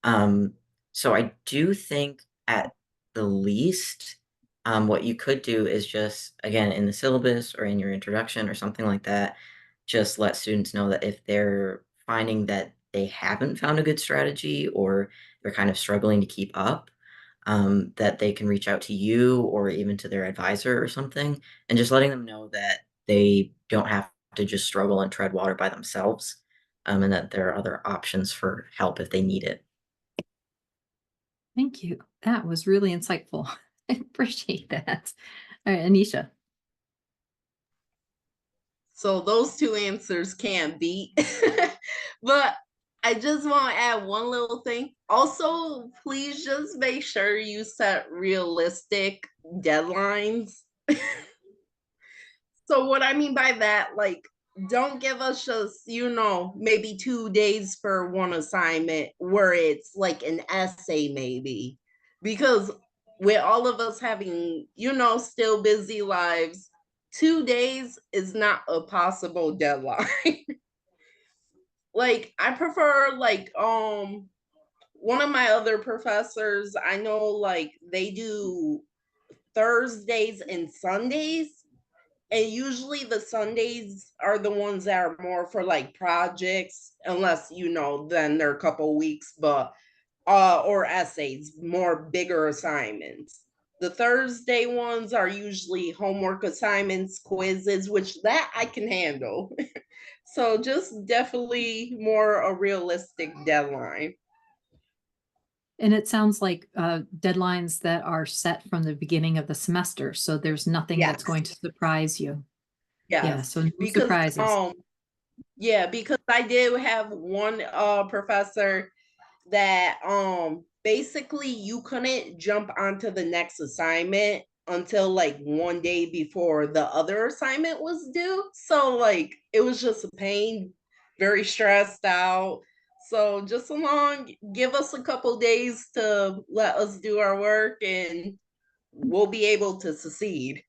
S5: So I do think at the least, what you could do is just, again, in the syllabus or in your introduction or something like that, just let students know that if they're finding that they haven't found a good strategy or they're kind of struggling to keep up, that they can reach out to you or even to their advisor or something, and just letting them know that they don't have to just struggle and tread water by themselves, and that there are other options for help if they need it.
S1: Thank you. That was really insightful. I appreciate that. All right, Anisha.
S3: So those two answers can't beat. But I just want to add one little thing. Also, please just make sure you set realistic deadlines. So what I mean by that, like, don't give us just, maybe 2 days for one assignment where it's like an essay maybe. Because with all of us having, still busy lives, 2 days is not a possible deadline. like I prefer like one of my other professors, I know like they do Thursdays and Sundays. And usually the Sundays are the ones that are more for like projects, unless you know, then they're a couple weeks, but or essays, more bigger assignments. The Thursday ones are usually homework assignments, quizzes, which that I can handle. So just definitely more a realistic deadline.
S1: And it sounds like deadlines that are set from the beginning of the semester, so there's nothing that's
S3: Yes.
S1: going to surprise you. Yeah,
S3: Yes.
S1: so no
S3: Because
S1: surprises.
S3: yeah, because I did have one professor that basically you couldn't jump onto the next assignment until like one day before the other assignment was due. So like it was just a pain, very stressed out. So just along, give us a couple days to let us do our work and we'll be able to succeed.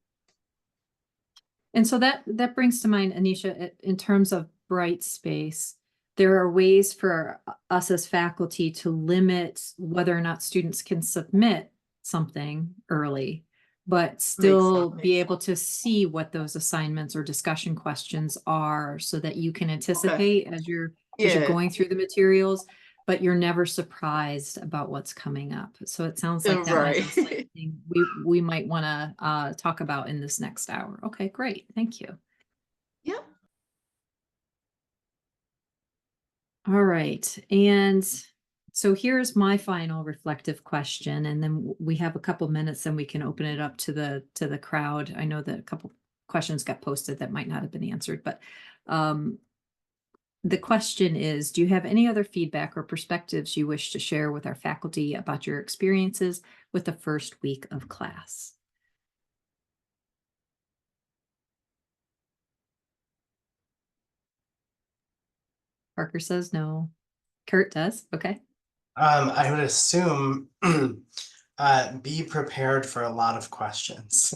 S1: And so that brings to mind, Anisha, in terms of bright space, there are ways for us as faculty to limit whether or not students can submit something early, but still be able to see what those assignments or discussion questions are so that you can anticipate as you're going through the materials, but you're never surprised about what's coming up. So it sounds like that might be something we might want to talk about in this next hour. Okay, great. Thank you.
S3: Yep.
S1: All right. And so here's my final reflective question, and then we have a couple minutes and we can open it up to the crowd. I know that a couple questions got posted that might not have been answered, but the question is, do you have any other feedback or perspectives you wish to share with our faculty about your experiences with the first week of class? Parker says no. Kurt does. Okay.
S4: I would assume be prepared for a lot of questions.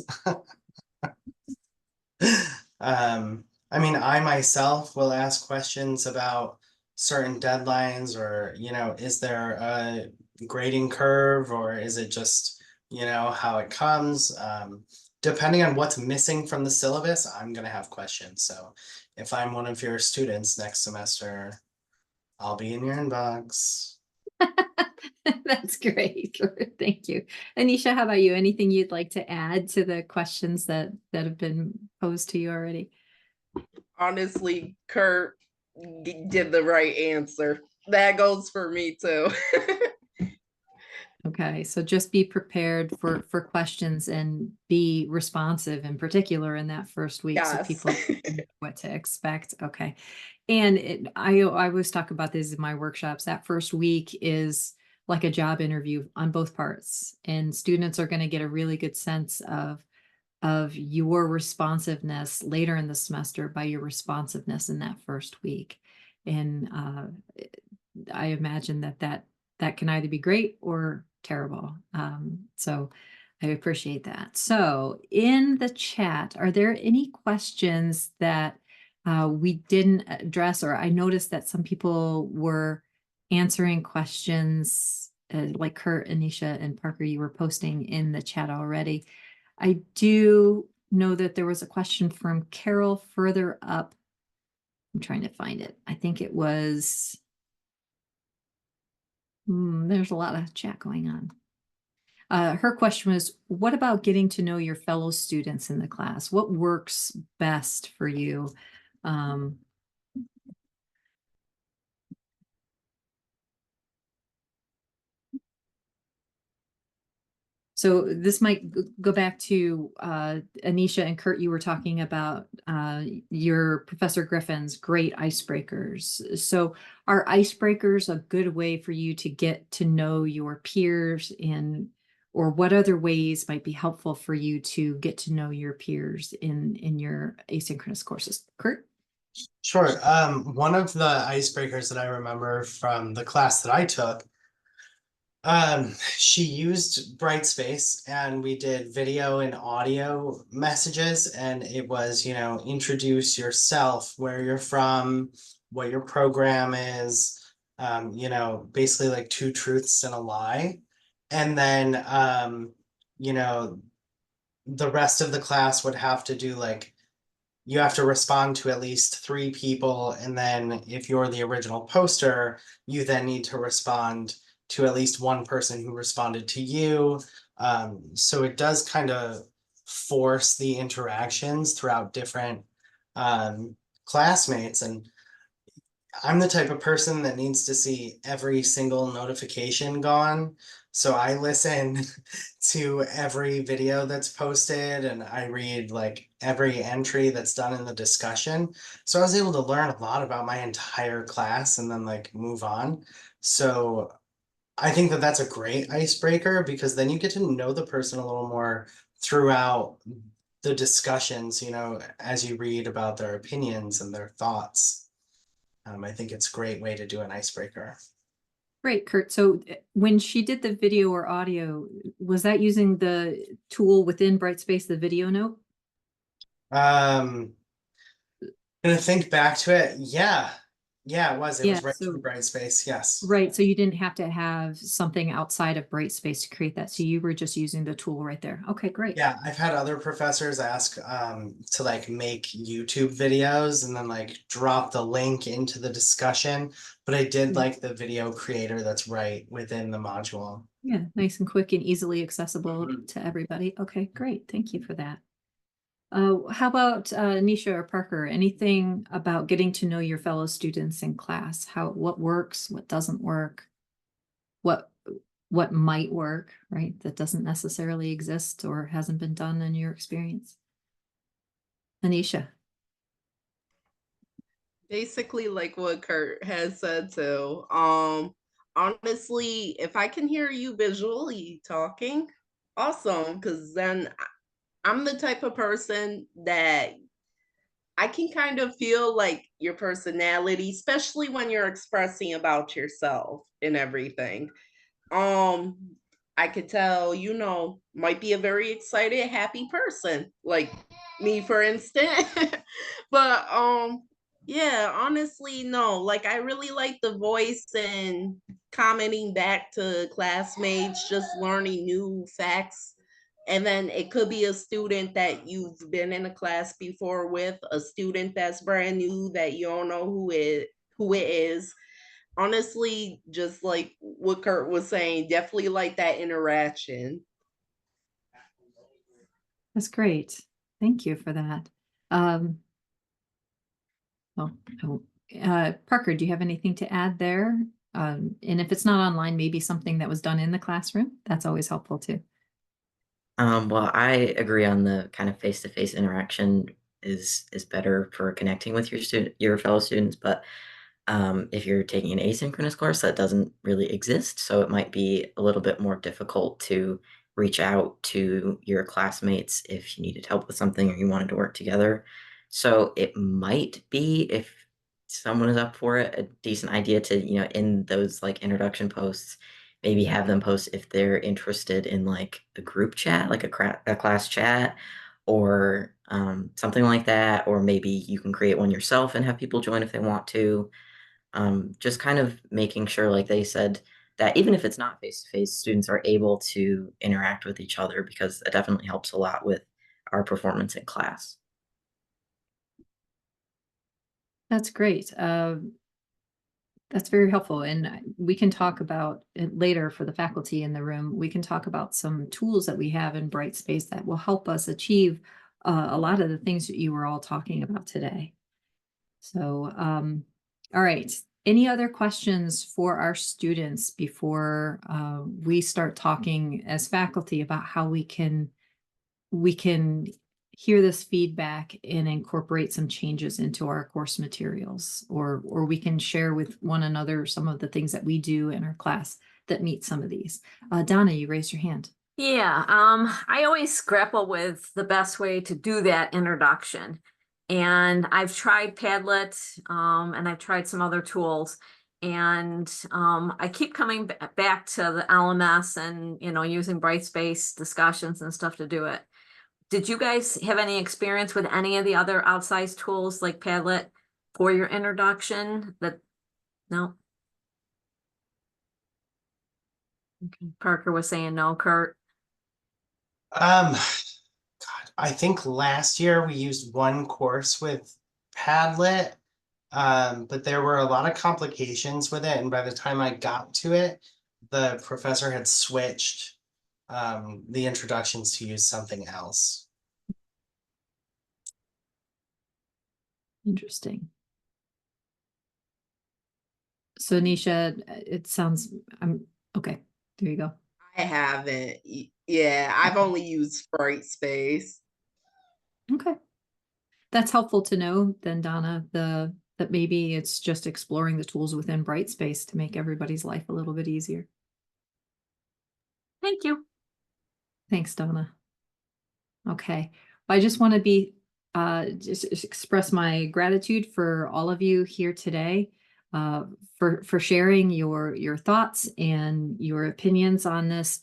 S4: I mean, I myself will ask questions about certain deadlines, or, you know, is there a grading curve, or is it just, you know, how it comes? Depending on what's missing from the syllabus, I'm gonna have questions. So if I'm one of your students next semester, I'll be in your inbox.
S1: That's great. Thank you. Anisha, how about you? Anything you'd like to add to the questions that have been posed to you already?
S3: Honestly, Kurt did the right answer. That goes for me too.
S1: Okay, so just be prepared for questions and be responsive in particular in that first week, so
S3: Yes.
S1: people know what to expect. Okay. And I always talk about this in my workshops. That first week is like a job interview on both parts, and students are going to get a really good sense of your responsiveness later in the semester by your responsiveness in that first week. And I imagine that can either be great or terrible. So I appreciate that. So in the chat, are there any questions that we didn't address? Or I noticed that some people were answering questions like Kurt, Anisha, and Parker, you were posting in the chat already. I do know that there was a question from Carol further up. I'm trying to find it. I think it was, there's a lot of chat going on. Her question was, what about getting to know your fellow students in the class? What works best for you? So this might go back to Anisha and Kurt, you were talking about your Professor Griffin's great icebreakers. So are icebreakers a good way for you to get to know your peers or what other ways might be helpful for you to get to know your peers in your asynchronous courses? Kurt?
S4: Sure. One of the icebreakers that I remember from the class that I took, she used Brightspace, and we did video and audio messages, and it was, you know, introduce yourself, where you're from, what your program is, you know, basically like 2 truths and a lie. And then, you know, the rest of the class would have to do like, you have to respond to at least 3 people. And then if you're the original poster, you then need to respond to at least 1 person who responded to you. So it does kind of force the interactions throughout different classmates. And I'm the type of person that needs to see every single notification gone. So I listen to every video that's posted and I read like every entry that's done in the discussion. So I was able to learn a lot about my entire class and then like move on. So I think that that's a great icebreaker because then you get to know the person a little more throughout the discussions, you know, as you read about their opinions and their thoughts. I think it's a great way to do an icebreaker.
S1: Great, Kurt. So when she did the video or audio, was that using the tool within Brightspace, the video note?
S4: Gonna think back to it. Yeah, it was. It
S1: Yeah,
S4: was right
S1: so-
S4: through Brightspace. Yes.
S1: Right, so you didn't have to have something outside of Brightspace to create that. So you were just using the tool right there. Okay, great.
S4: Yeah, I've had other professors ask to like make YouTube videos and then like drop the link into the discussion. But I did
S1: Mm.
S4: like the video creator that's right within the module.
S1: Yeah, nice and quick and easily accessible
S4: Mhm.
S1: to everybody. Okay, great. Thank you for that. How about Nisha or Parker? Anything about getting to know your fellow students in class? What works, what doesn't work? What might work, right? That doesn't necessarily exist or hasn't been done in your experience. Anisha.
S3: Basically like what Kurt has said too. Honestly, if I can hear you visually talking, awesome, because then I'm the type of person that I can kind of feel like your personality, especially when you're expressing about yourself and everything. I could tell, you know, might be a very excited, happy person, like me, for instance. But yeah, honestly, no. Like I really like the voice and commenting back to classmates, just learning new facts. And then it could be a student that you've been in a class before with, a student that's brand new that you don't know who it is. Honestly, just like what Kurt was saying, definitely like that interaction.
S1: That's great. Thank you for that. Parker, do you have anything to add there? And if it's not online, maybe something that was done in the classroom, that's always helpful too.
S5: Well, I agree on the kind of face-to-face interaction is better for connecting with your fellow students, but if you're taking an asynchronous course, that doesn't really exist, so it might be a little bit more difficult to reach out to your classmates if you needed help with something or you wanted to work together. So it might be, if someone is up for it, a decent idea to, you know, in those like introduction posts, maybe have them post if they're interested in like a group chat, like a class chat, or something like that. Or maybe you can create one yourself and have people join if they want to. Just kind of making sure, like they said, that even if it's not face-to-face, students are able to interact with each other, because it definitely helps a lot with our performance in class.
S1: That's great. That's very helpful. And we can talk about it later for the faculty in the room. We can talk about some tools that we have in Brightspace that will help us achieve a lot of the things that you were all talking about today. So, all right. Any other questions for our students before we start talking as faculty about how we can hear this feedback and incorporate some changes into our course materials, or we can share with one another some of the things that we do in our class that meet some of these. Donna, you raised your hand.
S6: Yeah, I always grapple with the best way to do that introduction. And I've tried Padlet, and I've tried some other tools. And I keep coming back to the LMS and, you know, using Brightspace discussions and stuff to do it. Did you guys have any experience with any of the other outside tools like Padlet for your introduction no? Okay, Parker was saying no, Kurt.
S4: God, I think last year we used one course with Padlet. But there were a lot of complications with it, and by the time I got to it, the professor had switched the introductions to use something else.
S1: Interesting. So Nisha, it sounds, okay, there you go.
S3: I haven't. Yeah, I've only used Brightspace.
S1: Okay. That's helpful to know then, Donna, that maybe it's just exploring the tools within Brightspace to make everybody's life a little bit easier.
S6: Thank you.
S1: Thanks, Donna. Okay, I just want to be just express my gratitude for all of you here today, for sharing your thoughts and your opinions on this.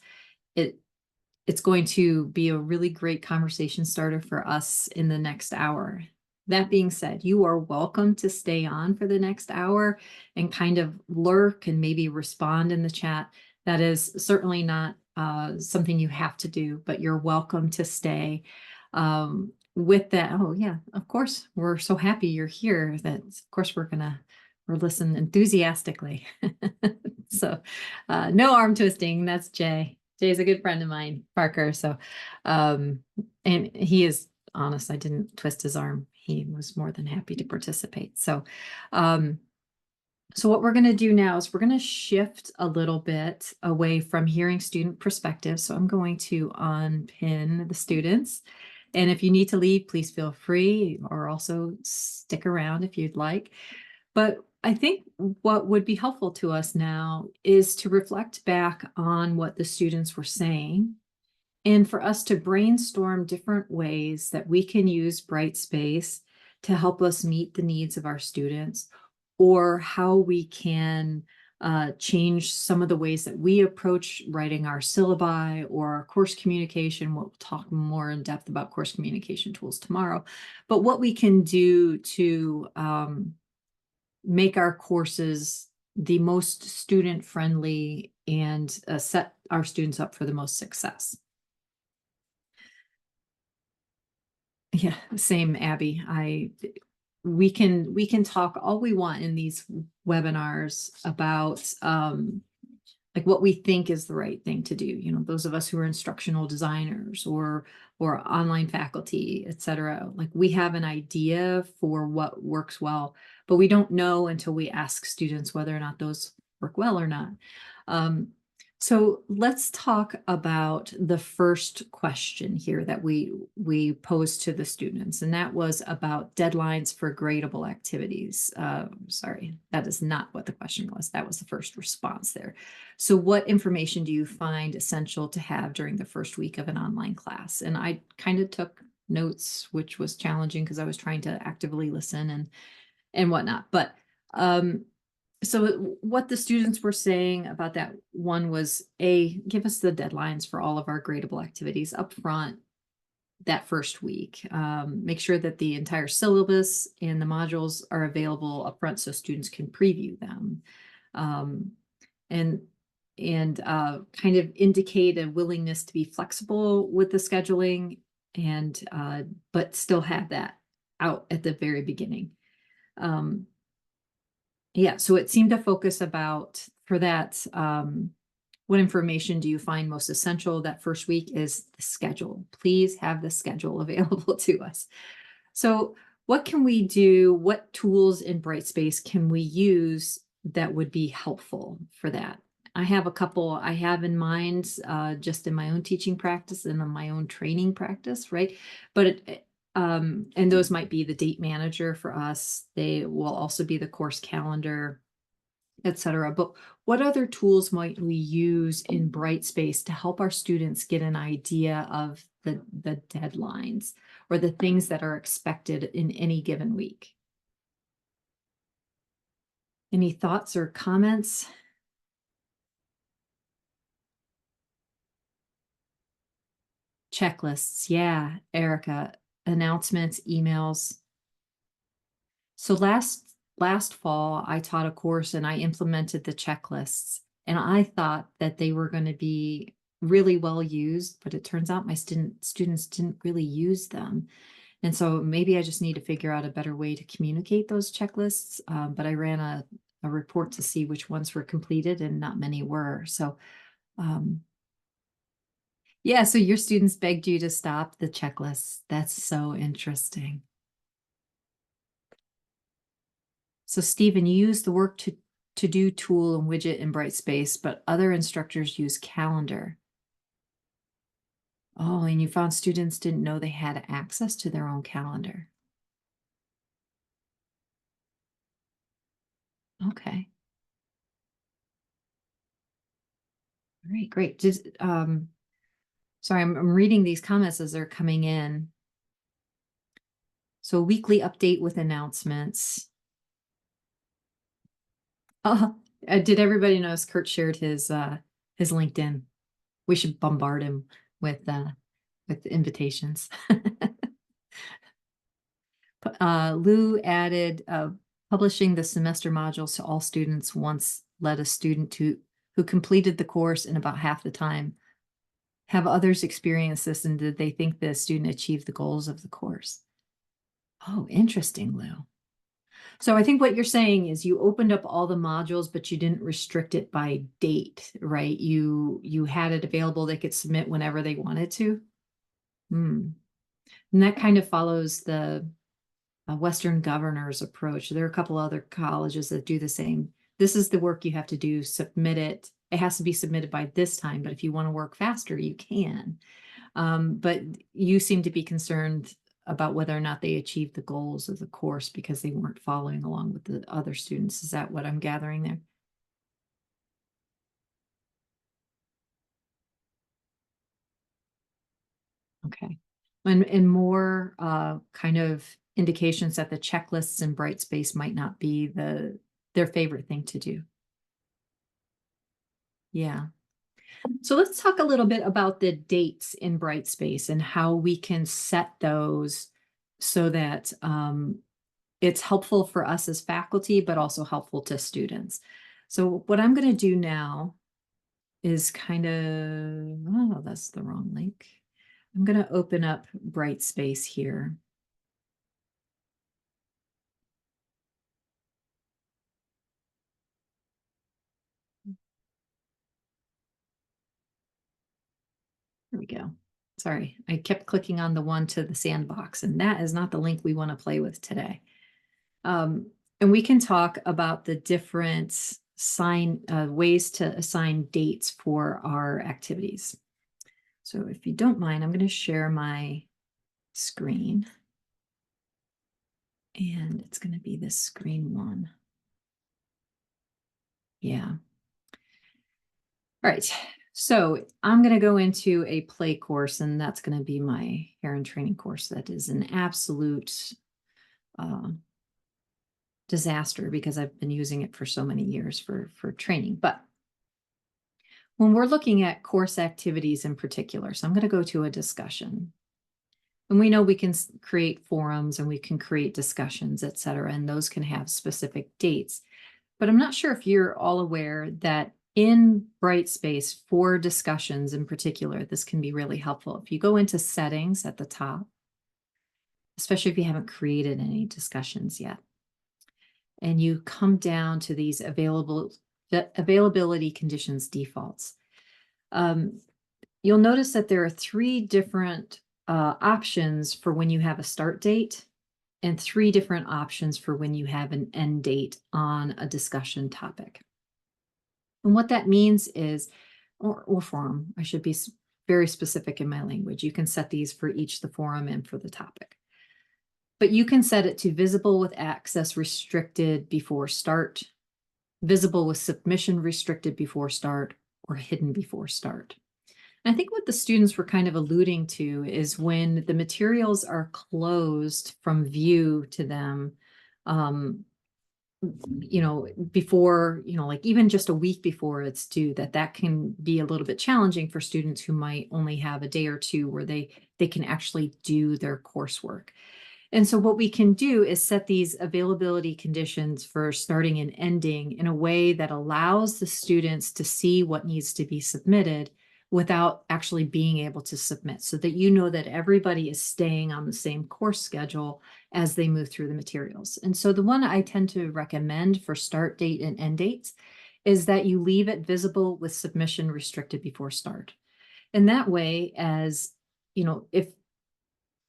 S1: It's going to be a really great conversation starter for us in the next hour. That being said, you are welcome to stay on for the next hour and kind of lurk and maybe respond in the chat. That is certainly not something you have to do, but you're welcome to stay. With that, oh yeah, of course, we're so happy you're here that of course we're listen enthusiastically. So no arm twisting, that's Jay. Jay's a good friend of mine, Parker. So and he is honest, I didn't twist his arm. He was more than happy to participate. So so what we're going to do now is we're going to shift a little bit away from hearing student perspective. So I'm going to unpin the students. And if you need to leave, please feel free, or also stick around if you'd like. But I think what would be helpful to us now is to reflect back on what the students were saying, and for us to brainstorm different ways that we can use Brightspace to help us meet the needs of our students, or how we can change some of the ways that we approach writing our syllabi or our course communication. We'll talk more in depth about course communication tools tomorrow, but what we can do to make our courses the most student-friendly and set our students up for the most success. Yeah, same, Abby. We can talk all we want in these webinars about like what we think is the right thing to do. You know, those of us who are instructional designers or online faculty, etc. Like we have an idea for what works well, but we don't know until we ask students whether or not those work well or not. So let's talk about the first question here that we posed to the students, and that was about deadlines for gradable activities. Sorry, that is not what the question was. That was the first response there. So what information do you find essential to have during the first week of an online class? And I kind of took notes, which was challenging because I was trying to actively listen and whatnot. But so what the students were saying about that one was, give us the deadlines for all of our gradable activities up front that first week. Make sure that the entire syllabus and the modules are available up front so students can preview them. And kind of indicate a willingness to be flexible with the scheduling, and but still have that out at the very beginning. Yeah, so it seemed to focus about for that, what information do you find most essential that first week is the schedule. Please have the schedule available to us. So what can we do? What tools in Brightspace can we use that would be helpful for that? I have a couple I have in mind, just in my own teaching practice and in my own training practice, right? But and those might be the date manager for us. They will also be the course calendar, etc. But what other tools might we use in Brightspace to help our students get an idea of the deadlines or the things that are expected in any given week? Any thoughts or comments? Checklists, yeah, Erica. Announcements, emails. So last fall, I taught a course and I implemented the checklists. And I thought that they were going to be really well used, but it turns out my students didn't really use them. And so maybe I just need to figure out a better way to communicate those checklists. But I ran a report to see which ones were completed and not many were. So yeah, so your students begged you to stop the checklists. That's so interesting. So Stephen, you use the work to do tool and widget in Brightspace, but other instructors use Calendar. Oh, and you found students didn't know they had access to their own calendar. Okay. Great, great. Sorry, I'm reading these comments as they're coming in. So weekly update with announcements. Oh, did everybody notice Kurt shared his LinkedIn? We should bombard him with invitations. Lou added publishing the semester modules to all students once led a student who completed the course in about half the time. Have others experienced this, and did they think the student achieved the goals of the course? Oh, interesting, Lou. So I think what you're saying is you opened up all the modules, but you didn't restrict it by date, right? You had it available. They could submit whenever they wanted to. And that kind of follows the Western Governors approach. There are a couple other colleges that do the same. This is the work you have to do, submit it. It has to be submitted by this time, but if you want to work faster, you can. But you seem to be concerned about whether or not they achieved the goals of the course because they weren't following along with the other students. Is that what I'm gathering there? Okay. And more kind of indications that the checklists in Brightspace might not be their favorite thing to do. Yeah. So let's talk a little bit about the dates in Brightspace and how we can set those so that it's helpful for us as faculty, but also helpful to students. So what I'm going to do now is oh, that's the wrong link. I'm going to open up Brightspace here. There we go. Sorry, I kept clicking on the one to the sandbox, and that is not the link we want to play with today. And we can talk about the different ways to assign dates for our activities. So if you don't mind, I'm going to share my screen. And it's going to be this screen one. Yeah. All right. So I'm going to go into a play course, and that's going to be my Heron training course. That is an absolute disaster because I've been using it for so many years for training. But when we're looking at course activities in particular, so I'm going to go to a discussion. And we know we can create forums and we can create discussions, et cetera, and those can have specific dates. But I'm not sure if you're all aware that in Brightspace for discussions in particular, this can be really helpful. If you go into settings at the top, especially if you haven't created any discussions yet, and you come down to these availability conditions defaults, you'll notice that there are 3 different options for when you have a start date and 3 different options for when you have an end date on a discussion topic. And what that means is, or forum, I should be very specific in my language. You can set these for each the forum and for the topic. But you can set it to visible with access restricted before start, visible with submission restricted before start, or hidden before start. And I think what the students were kind of alluding to is when the materials are closed from view to them, before, like even just a week before it's due, that can be a little bit challenging for students who might only have a day or two where they can actually do their coursework. And so what we can do is set these availability conditions for starting and ending in a way that allows the students to see what needs to be submitted without actually being able to submit, so that you know that everybody is staying on the same course schedule as they move through the materials. And so the one I tend to recommend for start date and end dates is that you leave it visible with submission restricted before start. And that way, as you know,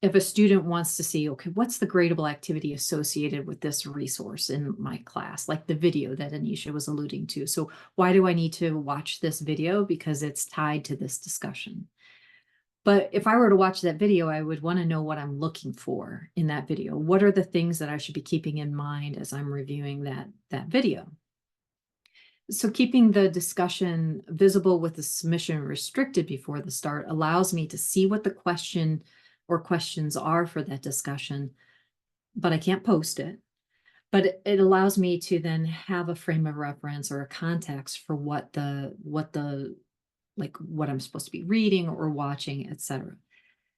S1: if a student wants to see, okay, what's the gradable activity associated with this resource in my class, like the video that Anisha was alluding to. So why do I need to watch this video? Because it's tied to this discussion. But if I were to watch that video, I would want to know what I'm looking for in that video. What are the things that I should be keeping in mind as I'm reviewing that video? So keeping the discussion visible with the submission restricted before the start allows me to see what the question or questions are for that discussion, but I can't post it. But it allows me to then have a frame of reference or a context for what I'm supposed to be reading or watching, etc.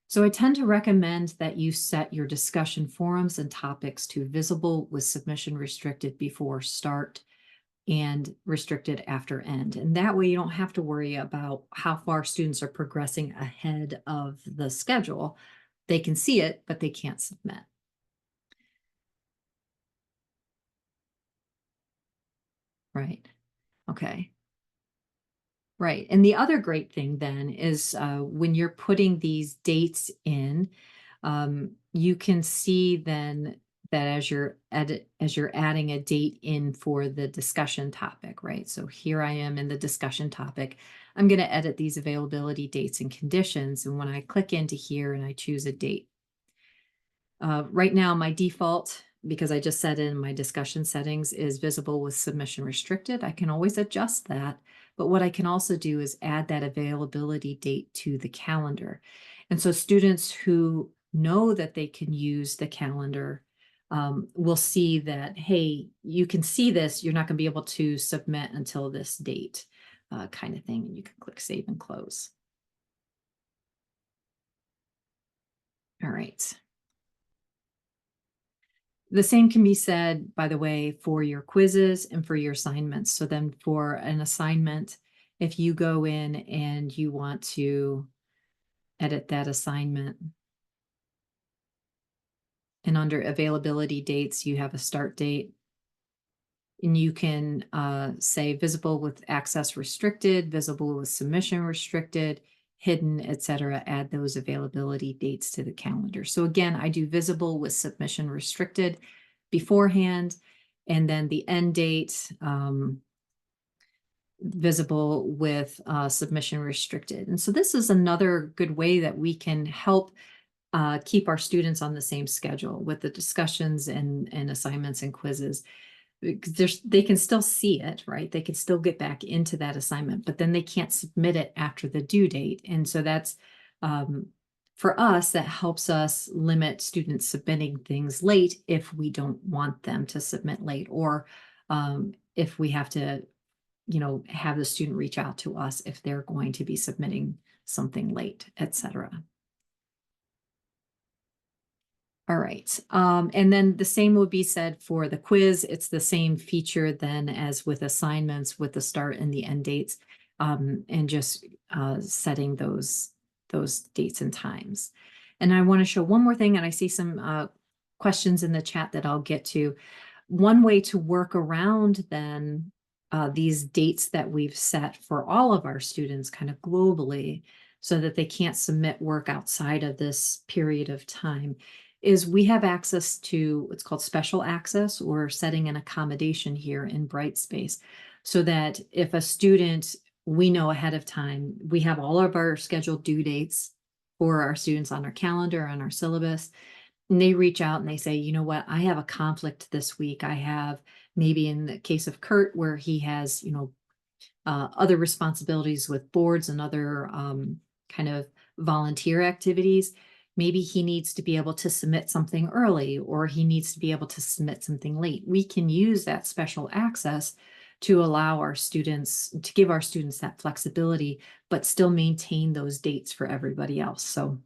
S1: So I tend to recommend that you set your discussion forums and topics to visible with submission restricted before start and restricted after end. And that way you don't have to worry about how far students are progressing ahead of the schedule. They can see it, but they can't submit. Right. Okay. Right. And the other great thing then is when you're putting these dates in, you can see then that as you're adding a date in for the discussion topic, right? So here I am in the discussion topic. I'm going to edit these availability dates and conditions. And when I click into here and I choose a date, right now my default, because I just set in my discussion settings, is visible with submission restricted. I can always adjust that. But what I can also do is add that availability date to the calendar. And so students who know that they can use the calendar will see that, hey, you can see this, you're not going to be able to submit until this date, kind of thing. And you can click save and close. All right. The same can be said, by the way, for your quizzes and for your assignments. So then for an assignment, if you go in and you want to edit that assignment, and under availability dates, you have a start date. And you can say visible with access restricted, visible with submission restricted, hidden, etc. Add those availability dates to the calendar. So again, I do visible with submission restricted beforehand, and then the end date visible with submission restricted. And so this is another good way that we can help keep our students on the same schedule with the discussions and assignments and quizzes. Because they can still see it, right? They can still get back into that assignment, but then they can't submit it after the due date. And so that's, for us, that helps us limit students submitting things late if we don't want them to submit late, or if we have to, have the student reach out to us if they're going to be submitting something late, etc. All right. And then the same would be said for the quiz. It's the same feature then as with assignments with the start and the end dates, and just setting those dates and times. And I want to show one more thing, and I see some questions in the chat that I'll get to. One way to work around then these dates that we've set for all of our students kind of globally, so that they can't submit work outside of this period of time, is we have access to what's called special access, or setting an accommodation here in Brightspace, so that if a student, we know ahead of time, we have all of our scheduled due dates for our students on our calendar, on our syllabus, and they reach out and they say, you know what, I have a conflict this week. I have, maybe in the case of Kurt, where he has, other responsibilities with boards and other kind of volunteer activities. Maybe he needs to be able to submit something early, or he needs to be able to submit something late. We can use that special access to allow our students, to give our students that flexibility, but still maintain those dates for everybody else. So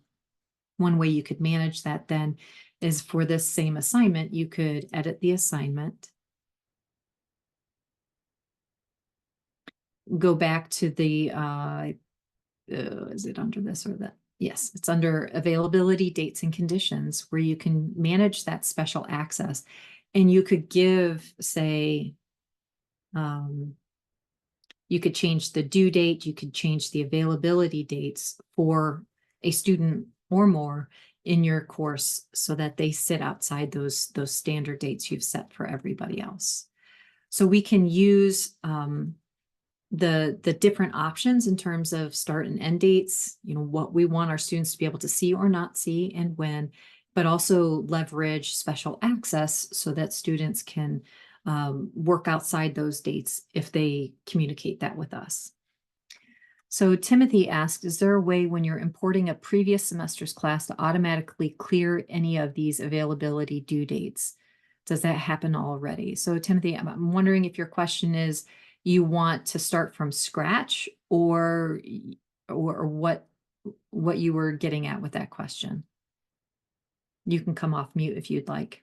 S1: one way you could manage that then is for this same assignment, you could edit the assignment. Go back to the, is it under this or that? Yes, it's under availability, dates and conditions where you can manage that special access. And you could give, say, you could change the due date, you could change the availability dates for a student or more in your course so that they sit outside those standard dates you've set for everybody else. So we can use the different options in terms of start and end dates, you know, what we want our students to be able to see or not see and when, but also leverage special access so that students can work outside those dates if they communicate that with us. So Timothy asked, is there a way when you're importing a previous semester's class to automatically clear any of these availability due dates? Does that happen already? So Timothy, I'm wondering if your question is, you want to start from scratch or what you were getting at with that question. You can come off mute if you'd like.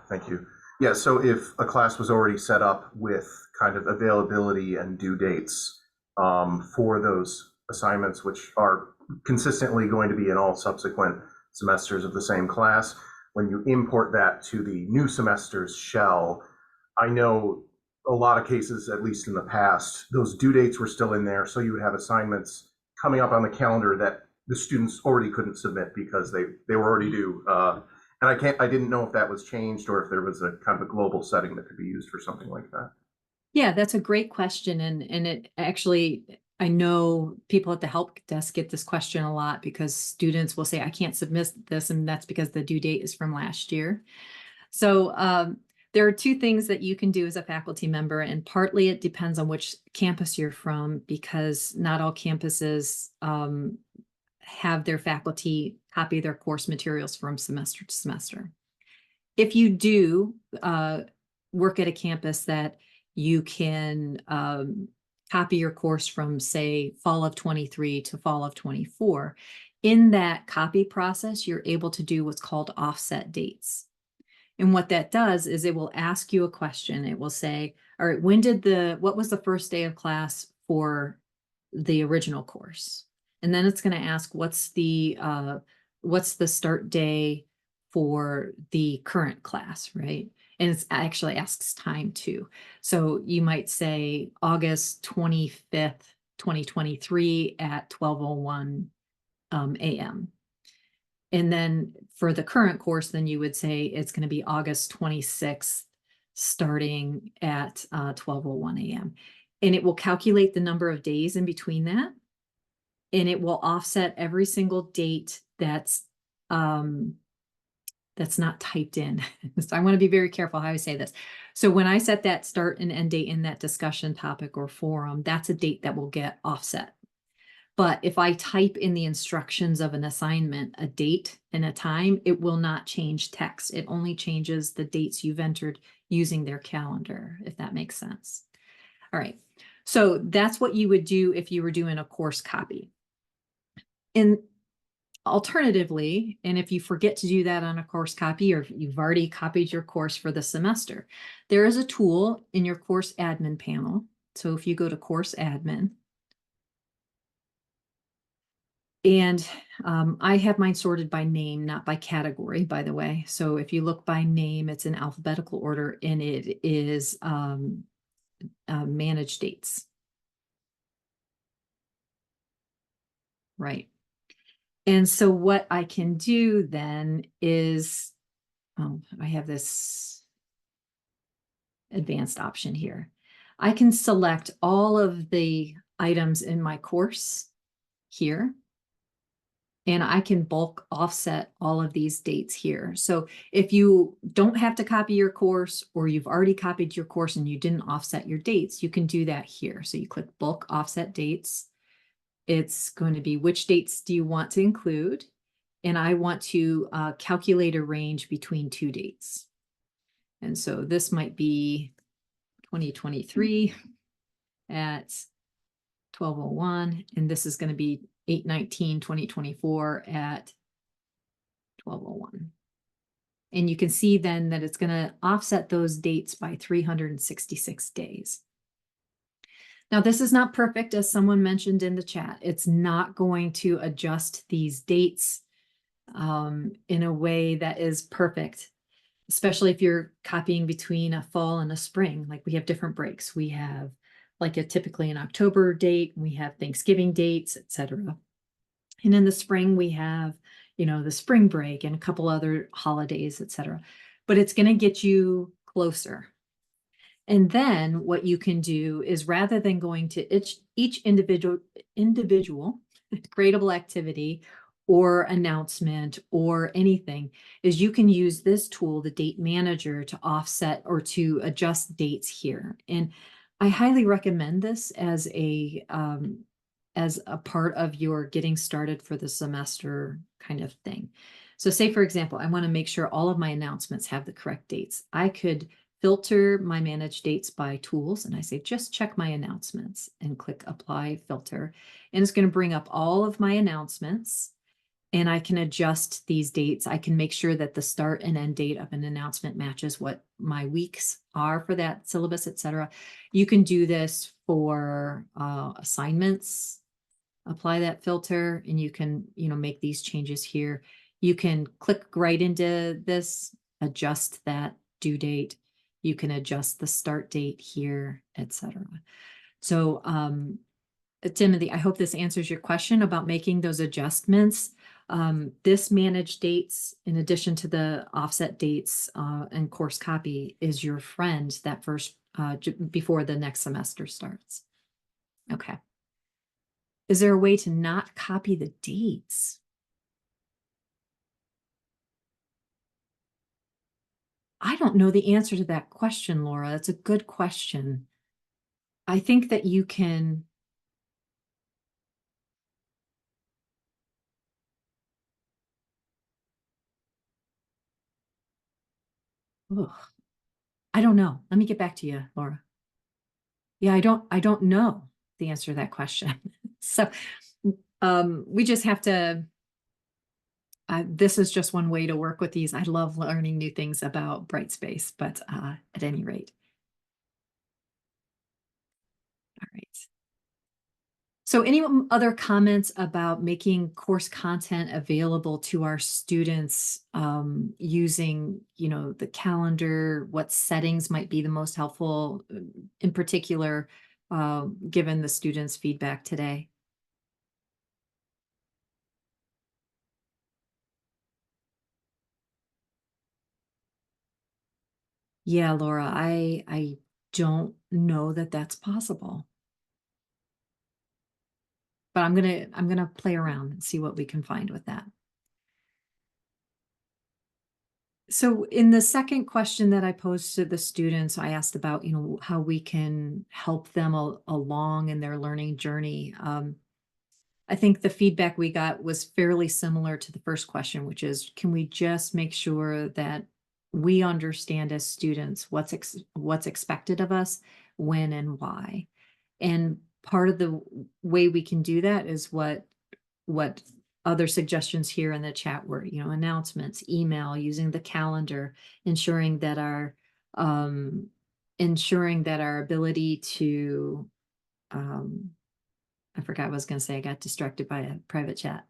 S7: Thank you. Yeah, so if a class was already set up with kind of availability and due dates for those assignments, which are consistently going to be in all subsequent semesters of the same class, when you import that to the new semester's shell, I know a lot of cases, at least in the past, those due dates were still in there. So you would have assignments coming up on the calendar that the students already couldn't submit because they were already due. And I didn't know if that was changed or if there was a kind of a global setting that could be used for something like that.
S1: Yeah, that's a great question. And it actually, I know people at the help desk get this question a lot because students will say, I can't submit this. And that's because the due date is from last year. So there are two things that you can do as a faculty member, and partly it depends on which campus you're from, because not all campuses have their faculty copy their course materials from semester to semester. If you do work at a campus that you can copy your course from, say, fall of 23 to fall of 24, in that copy process, you're able to do what's called offset dates. And what that does is it will ask you a question. It will say, all right, what was the first day of class for the original course? And then it's going to ask, what's the start day for the current class, right? And it actually asks time too. So you might say August 25th, 2023 at 12:01 a.m. And then for the current course, then you would say it's going to be August 26th, starting at 12:01 a.m. And it will calculate the number of days in between that. And it will offset every single date that's not typed in. So I want to be very careful how I say this. So when I set that start and end date in that discussion topic or forum, that's a date that will get offset. But if I type in the instructions of an assignment, a date and a time, it will not change text. It only changes the dates you've entered using their calendar, if that makes sense. All right. So that's what you would do if you were doing a course copy. And alternatively, and if you forget to do that on a course copy, or if you've already copied your course for the semester, there is a tool in your course admin panel. So if you go to course admin, and I have mine sorted by name, not by category, by the way. So if you look by name, it's in alphabetical order, and it is manage dates. Right. And so what I can do then is, I have this advanced option here. I can select all of the items in my course here. And I can bulk offset all of these dates here. So if you don't have to copy your course, or you've already copied your course and you didn't offset your dates, you can do that here. So you click bulk offset dates. It's going to be which dates do you want to include? And I want to calculate a range between two dates. And so this might be 2023 at 12:01, and this is going to be 8/19/2024 at 12:01. And you can see then that it's going to offset those dates by 366 days. Now, this is not perfect, as someone mentioned in the chat. It's not going to adjust these dates in a way that is perfect, especially if you're copying between a fall and a spring. Like we have different breaks. We have like typically an October date, we have Thanksgiving dates, etc. And in the spring, we have, you know, the spring break and a couple other holidays, etc. But it's going to get you closer. And then what you can do is, rather than going to each individual gradable activity or announcement or anything, is you can use this tool, the Date Manager, to offset or to adjust dates here. And I highly recommend this as a part of your getting started for the semester kind of thing. So say, for example, I want to make sure all of my announcements have the correct dates. I could filter my manage dates by tools, and I say, just check my announcements, and click apply filter. And it's going to bring up all of my announcements, and I can adjust these dates. I can make sure that the start and end date of an announcement matches what my weeks are for that syllabus, etc. You can do this for assignments, apply that filter, and you can, you know, make these changes here. You can click right into this, adjust that due date. You can adjust the start date here, etc. So, Timothy, I hope this answers your question about making those adjustments. This manage dates, in addition to the offset dates and course copy, is your friend that first before the next semester starts. Okay. Is there a way to not copy the dates? I don't know the answer to that question, Laura. That's a good question. I think that you can. Ugh. I don't know. Let me get back to you, Laura. Yeah, I don't know the answer to that question. So we just have to, this is just one way to work with these. I love learning new things about Brightspace, but at any rate. All right. So any other comments about making course content available to our students using, you know, the calendar, what settings might be the most helpful in particular, given the students' feedback today? Yeah, Laura, I don't know that that's possible. But I'm gonna play around and see what we can find with that. So in the second question that I posed to the students, I asked about, you know, how we can help them along in their learning journey. I think the feedback we got was fairly similar to the first question, which is, can we just make sure that we understand as students what's expected of us, when and why? And part of the way we can do that is what other suggestions here in the chat were, you know, announcements, email, using the calendar, ensuring that our ability to I forgot what I was going to say. I got distracted by a private chat.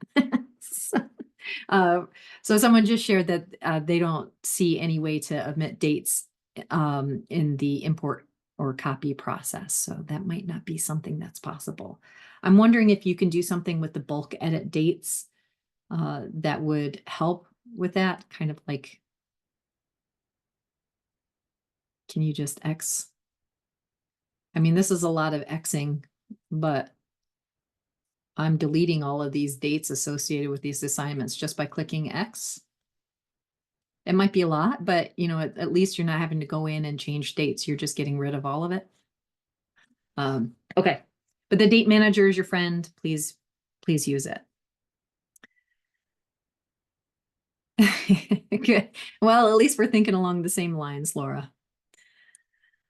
S1: So someone just shared that they don't see any way to omit dates in the import or copy process. So that might not be something that's possible. I'm wondering if you can do something with the bulk edit dates that would help with that, kind of like, can you just X? I mean, this is a lot of Xing, but I'm deleting all of these dates associated with these assignments just by clicking X. It might be a lot, but you know, at least you're not having to go in and change dates. You're just getting rid of all of it. Okay, but the date manager is your friend. Please use it. Good. Well, at least we're thinking along the same lines, Laura.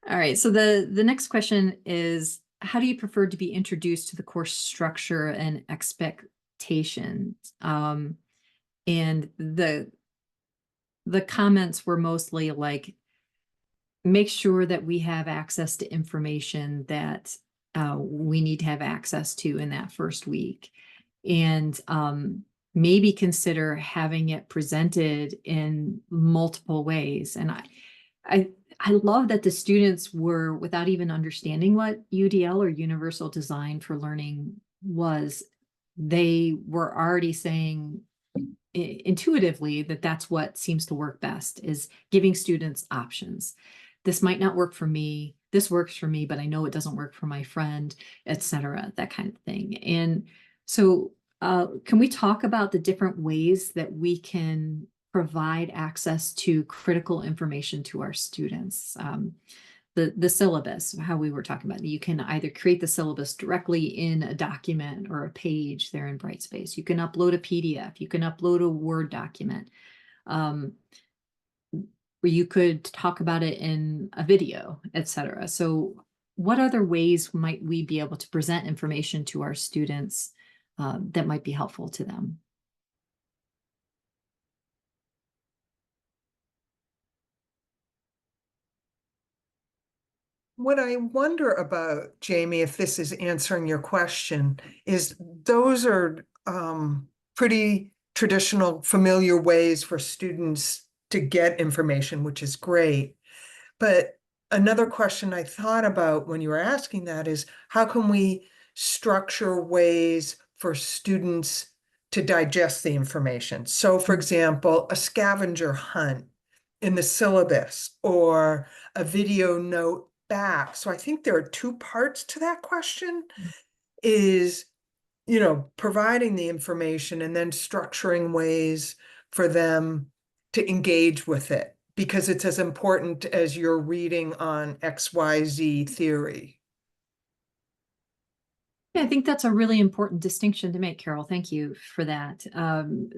S1: All right, so the next question is, how do you prefer to be introduced to the course structure and expectations? And the comments were mostly like, make sure that we have access to information that we need to have access to in that first week. And maybe consider having it presented in multiple ways. And I love that the students were, without even understanding what UDL or Universal Design for Learning was, they were already saying intuitively that that's what seems to work best, is giving students options. This might not work for me. This works for me, but I know it doesn't work for my friend, etc. That kind of thing. And so can we talk about the different ways that we can provide access to critical information to our students? The syllabus, how we were talking about, you can either create the syllabus directly in a document or a page there in Brightspace. You can upload a PDF, you can upload a Word document. You could talk about it in a video, etc. So what other ways might we be able to present information to our students that might be helpful to them?
S8: What I wonder about, Jamie, if this is answering your question, is those are pretty traditional, familiar ways for students to get information, which is great. But another question I thought about when you were asking that is, how can we structure ways for students to digest the information? So, for example, a scavenger hunt in the syllabus or a video note back. So I think there are two parts to that question, is, you know, providing the information and then structuring ways for them to engage with it, because it's as important as you're reading on XYZ theory.
S1: I think that's a really important distinction to make, Carol. Thank you for that.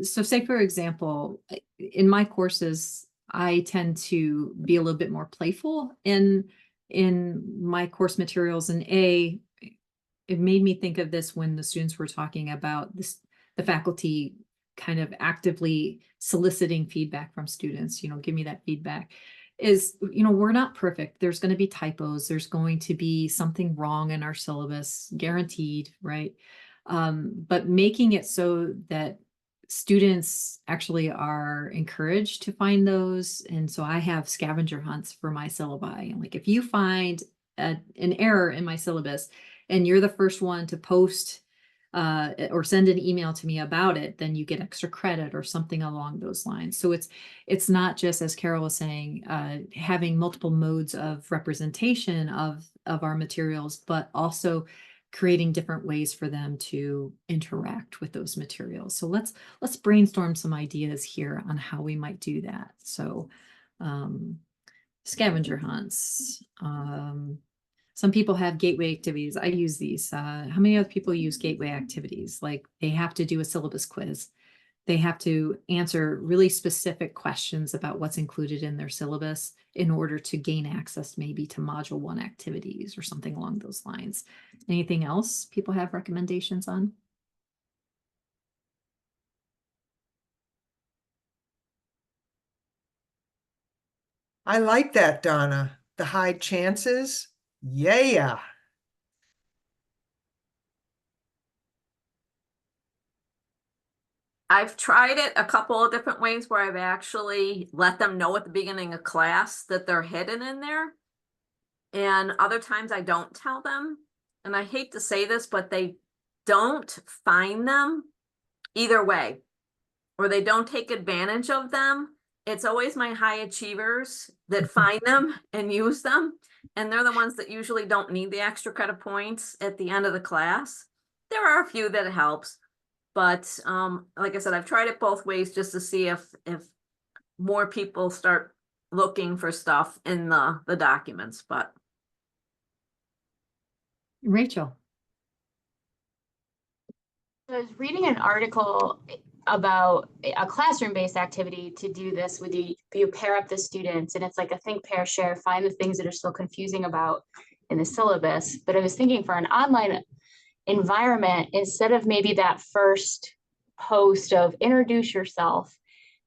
S1: So say, for example, in my courses, I tend to be a little bit more playful in my course materials. And it made me think of this when the students were talking about this, the faculty kind of actively soliciting feedback from students, you know, give me that feedback. Is, you know, we're not perfect. There's going to be typos. There's going to be something wrong in our syllabus, guaranteed, right? But making it so that students actually are encouraged to find those. And so I have scavenger hunts for my syllabi. And like, if you find an error in my syllabus and you're the first one to post or send an email to me about it, then you get extra credit or something along those lines. So it's not just, as Carol was saying, having multiple modes of representation of our materials, but also creating different ways for them to interact with those materials. So let's brainstorm some ideas here on how we might do that. So scavenger hunts. Some people have gateway activities. I use these. How many other people use gateway activities? Like they have to do a syllabus quiz. They have to answer really specific questions about what's included in their syllabus in order to gain access maybe to Module 1 activities or something along those lines. Anything else people have recommendations on?
S8: I like that, Donna. The high chances. Yeah.
S6: I've tried it a couple of different ways where I've actually let them know at the beginning of class that they're hidden in there. And other times I don't tell them. And I hate to say this, but they don't find them either way, or they don't take advantage of them. It's always my high achievers that find them and use them. And they're the ones that usually don't need the extra credit points at the end of the class. There are a few that it helps. But like I said, I've tried it both ways just to see if more people start looking for stuff in the documents. But
S1: Rachel.
S9: I was reading an article about a classroom-based activity to do this with you pair up the students, and it's like a think, pair, share, find the things that are still confusing about in the syllabus, but I was thinking for an online environment, instead of maybe that first post of introduce yourself,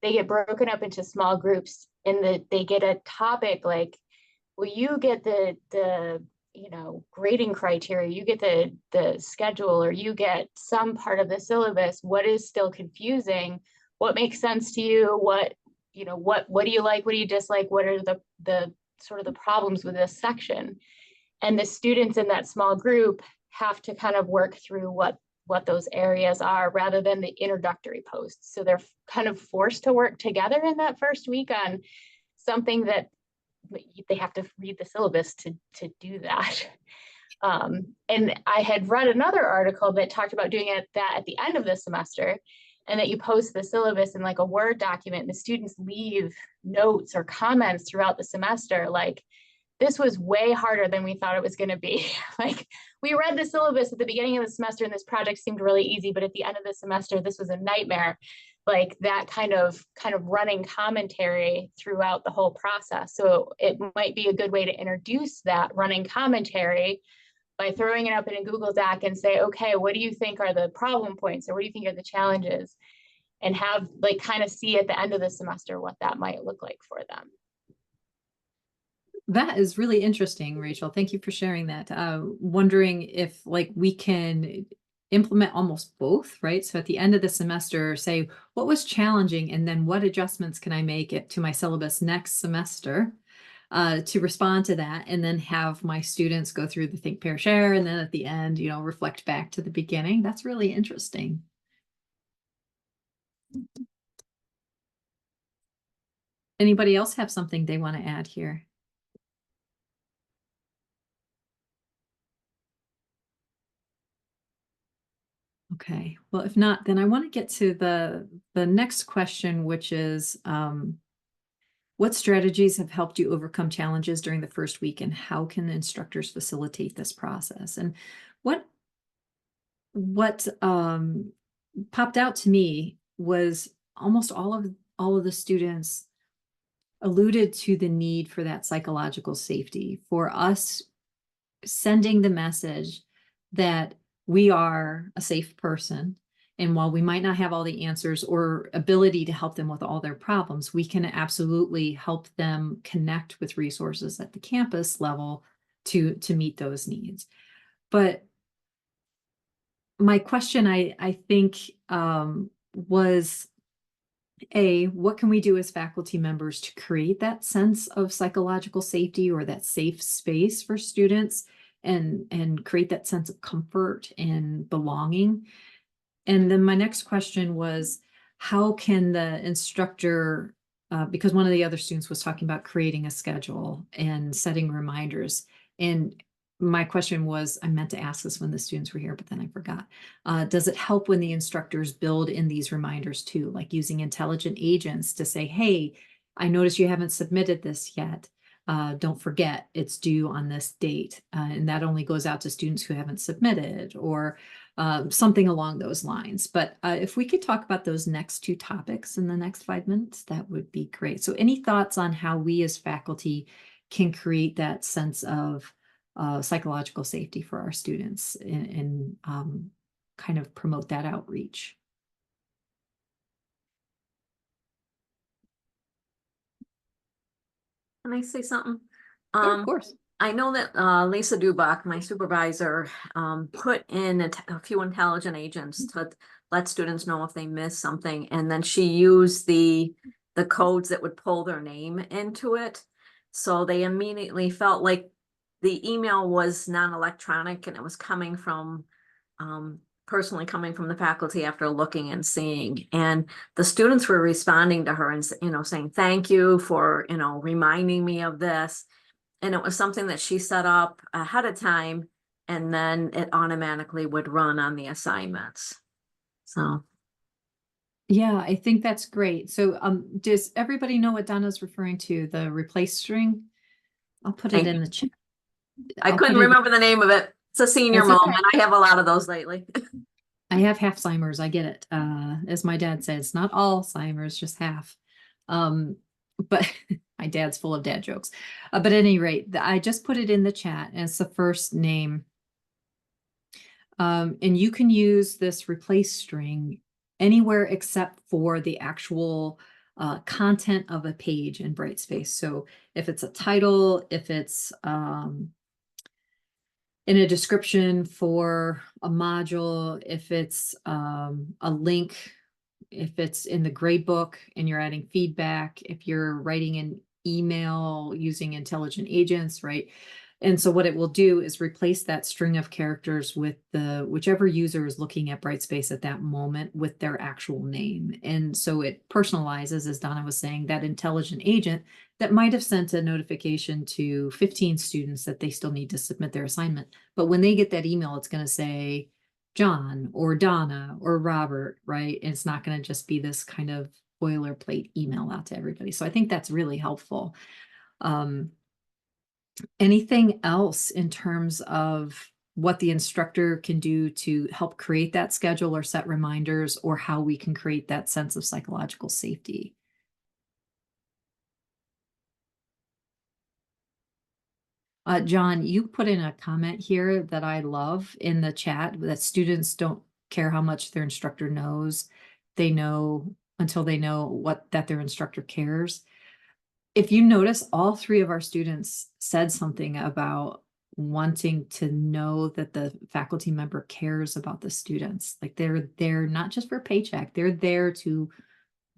S9: they get broken up into small groups and they get a topic like, well, you get the grading criteria, you get the schedule, or you get some part of the syllabus. What is still confusing? What makes sense to you? What do you like? What do you dislike? What are the sort of the problems with this section? And the students in that small group have to kind of work through what those areas are rather than the introductory posts. So they're kind of forced to work together in that first week on something that they have to read the syllabus to do that. And I had read another article that talked about doing that at the end of the semester, and that you post the syllabus in like a Word document, and the students leave notes or comments throughout the semester. Like, this was way harder than we thought it was going to be. Like, we read the syllabus at the beginning of the semester and this project seemed really easy, but at the end of the semester, this was a nightmare. Like, that kind of running commentary throughout the whole process. So it might be a good way to introduce that running commentary by throwing it up in a Google Doc and say, okay, what do you think are the problem points, or what do you think are the challenges? And have like kind of see at the end of the semester what that might look like for them.
S1: That is really interesting, Rachel. Thank you for sharing that. Wondering if like we can implement almost both, right? So at the end of the semester, say what was challenging, and then what adjustments can I make it to my syllabus next semester to respond to that, and then have my students go through the think, pair, share, and then at the end, reflect back to the beginning. That's really interesting. Anybody else have something they want to add here? Okay, well, if not, then I want to get to the next question, which is what strategies have helped you overcome challenges during the first week, and how can instructors facilitate this process? And what popped out to me was almost all of the students alluded to the need for that psychological safety, for us sending the message that we are a safe person. And while we might not have all the answers or ability to help them with all their problems, we can absolutely help them connect with resources at the campus level to meet those needs. But my question, I think, was, what can we do as faculty members to create that sense of psychological safety or that safe space for students, and create that sense of comfort and belonging? And then my next question was, how can the instructor, because one of the other students was talking about creating a schedule and setting reminders. And my question was, I meant to ask this when the students were here, but then I forgot. Does it help when the instructors build in these reminders too, like using intelligent agents to say, hey, I noticed you haven't submitted this yet. Don't forget, it's due on this date. And that only goes out to students who haven't submitted, or something along those lines. But if we could talk about those next two topics in the next 5 minutes, that would be great. So any thoughts on how we as faculty can create that sense of psychological safety for our students, and kind of promote that outreach?
S6: Can I say something?
S1: Sure, of course.
S6: I know that Lisa Dubach, my supervisor, put in a few intelligent agents to let students know if they missed something, and then she used the codes that would pull their name into it. So they immediately felt like the email was non-electronic, and it was coming from personally coming from the faculty after looking and seeing. And the students were responding to her and saying thank you for reminding me of this. And it was something that she set up ahead of time, and then it automatically would run on the assignments. So
S1: yeah, I think that's great. So does everybody know what Donna's referring to, the replace string? I'll put it in the chat.
S6: I couldn't remember the name of it. It's a senior
S1: That's okay.
S6: moment. I have a lot of those lately.
S1: I have Halfzheimer's. I get it. As my dad says, not Alzheimer's, just half. but my dad's full of dad jokes. But at any rate, I just put it in the chat and it's the first name. And you can use this replace string anywhere except for the actual content of a page in Brightspace. So if it's a title, if it's in a description for a module, if it's a link, if it's in the grade book and you're adding feedback, if you're writing an email using intelligent agents, right? And so what it will do is replace that string of characters with the whichever user is looking at Brightspace at that moment with their actual name. And so it personalizes, as Donna was saying, that intelligent agent that might have sent a notification to 15 students that they still need to submit their assignment. But when they get that email, it's going to say John or Donna or Robert, right? And it's not going to just be this kind of boilerplate email out to everybody. So I think that's really helpful. Anything else in terms of what the instructor can do to help create that schedule or set reminders, or how we can create that sense of psychological safety? John, you put in a comment here that I love in the chat, that students don't care how much their instructor knows. They know until they know that their instructor cares. If you notice, all three of our students said something about wanting to know that the faculty member cares about the students. Like they're there not just for a paycheck, they're there to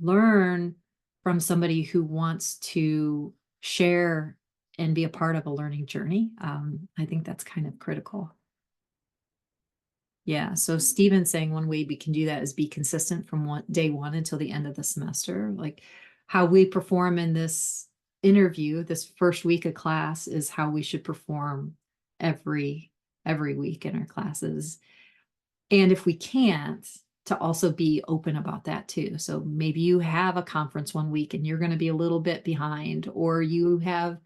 S1: learn from somebody who wants to share and be a part of a learning journey. I think that's kind of critical. Yeah, so Stephen's saying one way we can do that is be consistent from day one until the end of the semester. Like how we perform in this interview, this first week of class, is how we should perform every week in our classes. And if we can't, to also be open about that too. So maybe you have a conference one week and you're going to be a little bit behind, or you have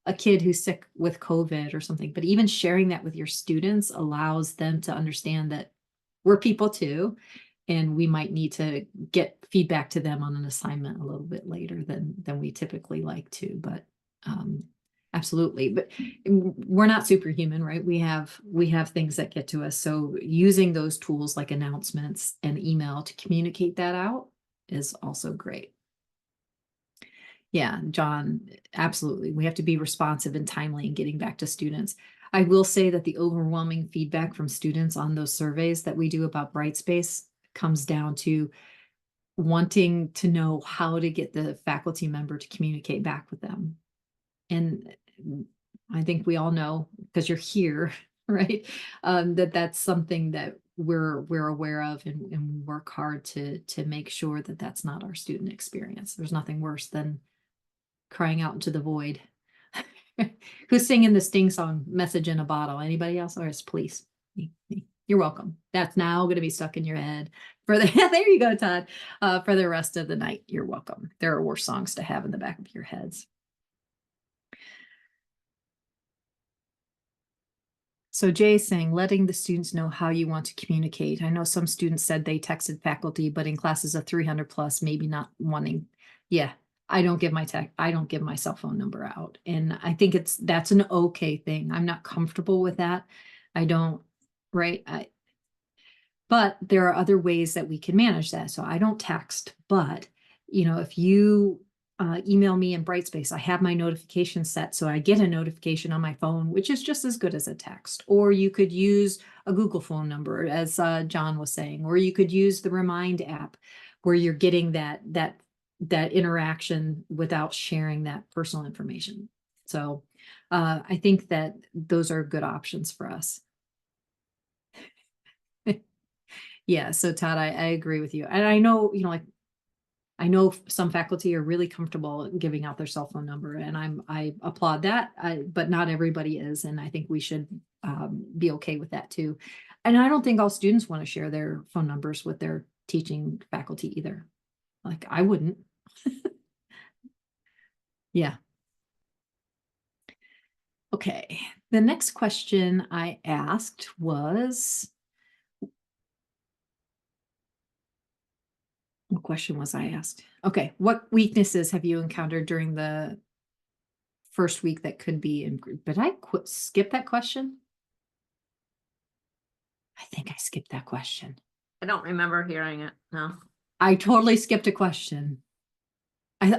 S1: a kid who's sick with COVID or something, but even sharing that with your students allows them to understand that we're people too, and we might need to get feedback to them on an assignment a little bit later than we typically like to. But absolutely, but we're not superhuman, right? We have things that get to us. So using those tools like announcements and email to communicate that out is also great. Yeah, John, absolutely. We have to be responsive and timely in getting back to students. I will say that the overwhelming feedback from students on those surveys that we do about Brightspace comes down to wanting to know how to get the faculty member to communicate back with them. And I think we all know, because you're here, right? That's something that we're aware of, and work hard to make sure that that's not our student experience. There's nothing worse than crying out into the void. Who's singing the Sting song, Message in a Bottle? Anybody else? Or it's Please? Me. You're welcome. That's now going to be stuck in your head for the there you go, Todd. For the rest of the night. You're welcome. There are worse songs to have in the back of your heads. So Jay's saying, letting the students know how you want to communicate. I know some students said they texted faculty, but in classes of 300 plus, maybe not wanting. Yeah, I don't give my cell phone number out. And I think that's an okay thing. I'm not comfortable with that. I don't, right? But there are other ways that we can manage that. So I don't text, but if you email me in Brightspace, I have my notification set, so I get a notification on my phone, which is just as good as a text. Or you could use a Google phone number, as John was saying, or you could use the Remind app, where you're getting that interaction without sharing that personal information. So I think that those are good options for us. Yeah, so Todd, I agree with you. And I know, I know some faculty are really comfortable giving out their cell phone number, and I applaud that, but not everybody is. And I think we should be okay with that too. And I don't think all students want to share their phone numbers with their teaching faculty either. Like I wouldn't. Yeah. Okay. The next question I asked was, question was I asked? Okay, what weaknesses have you encountered during the first week that could be improved? Did I skip that question? I think I skipped that question.
S6: I don't remember hearing it, no.
S1: I totally skipped a question. I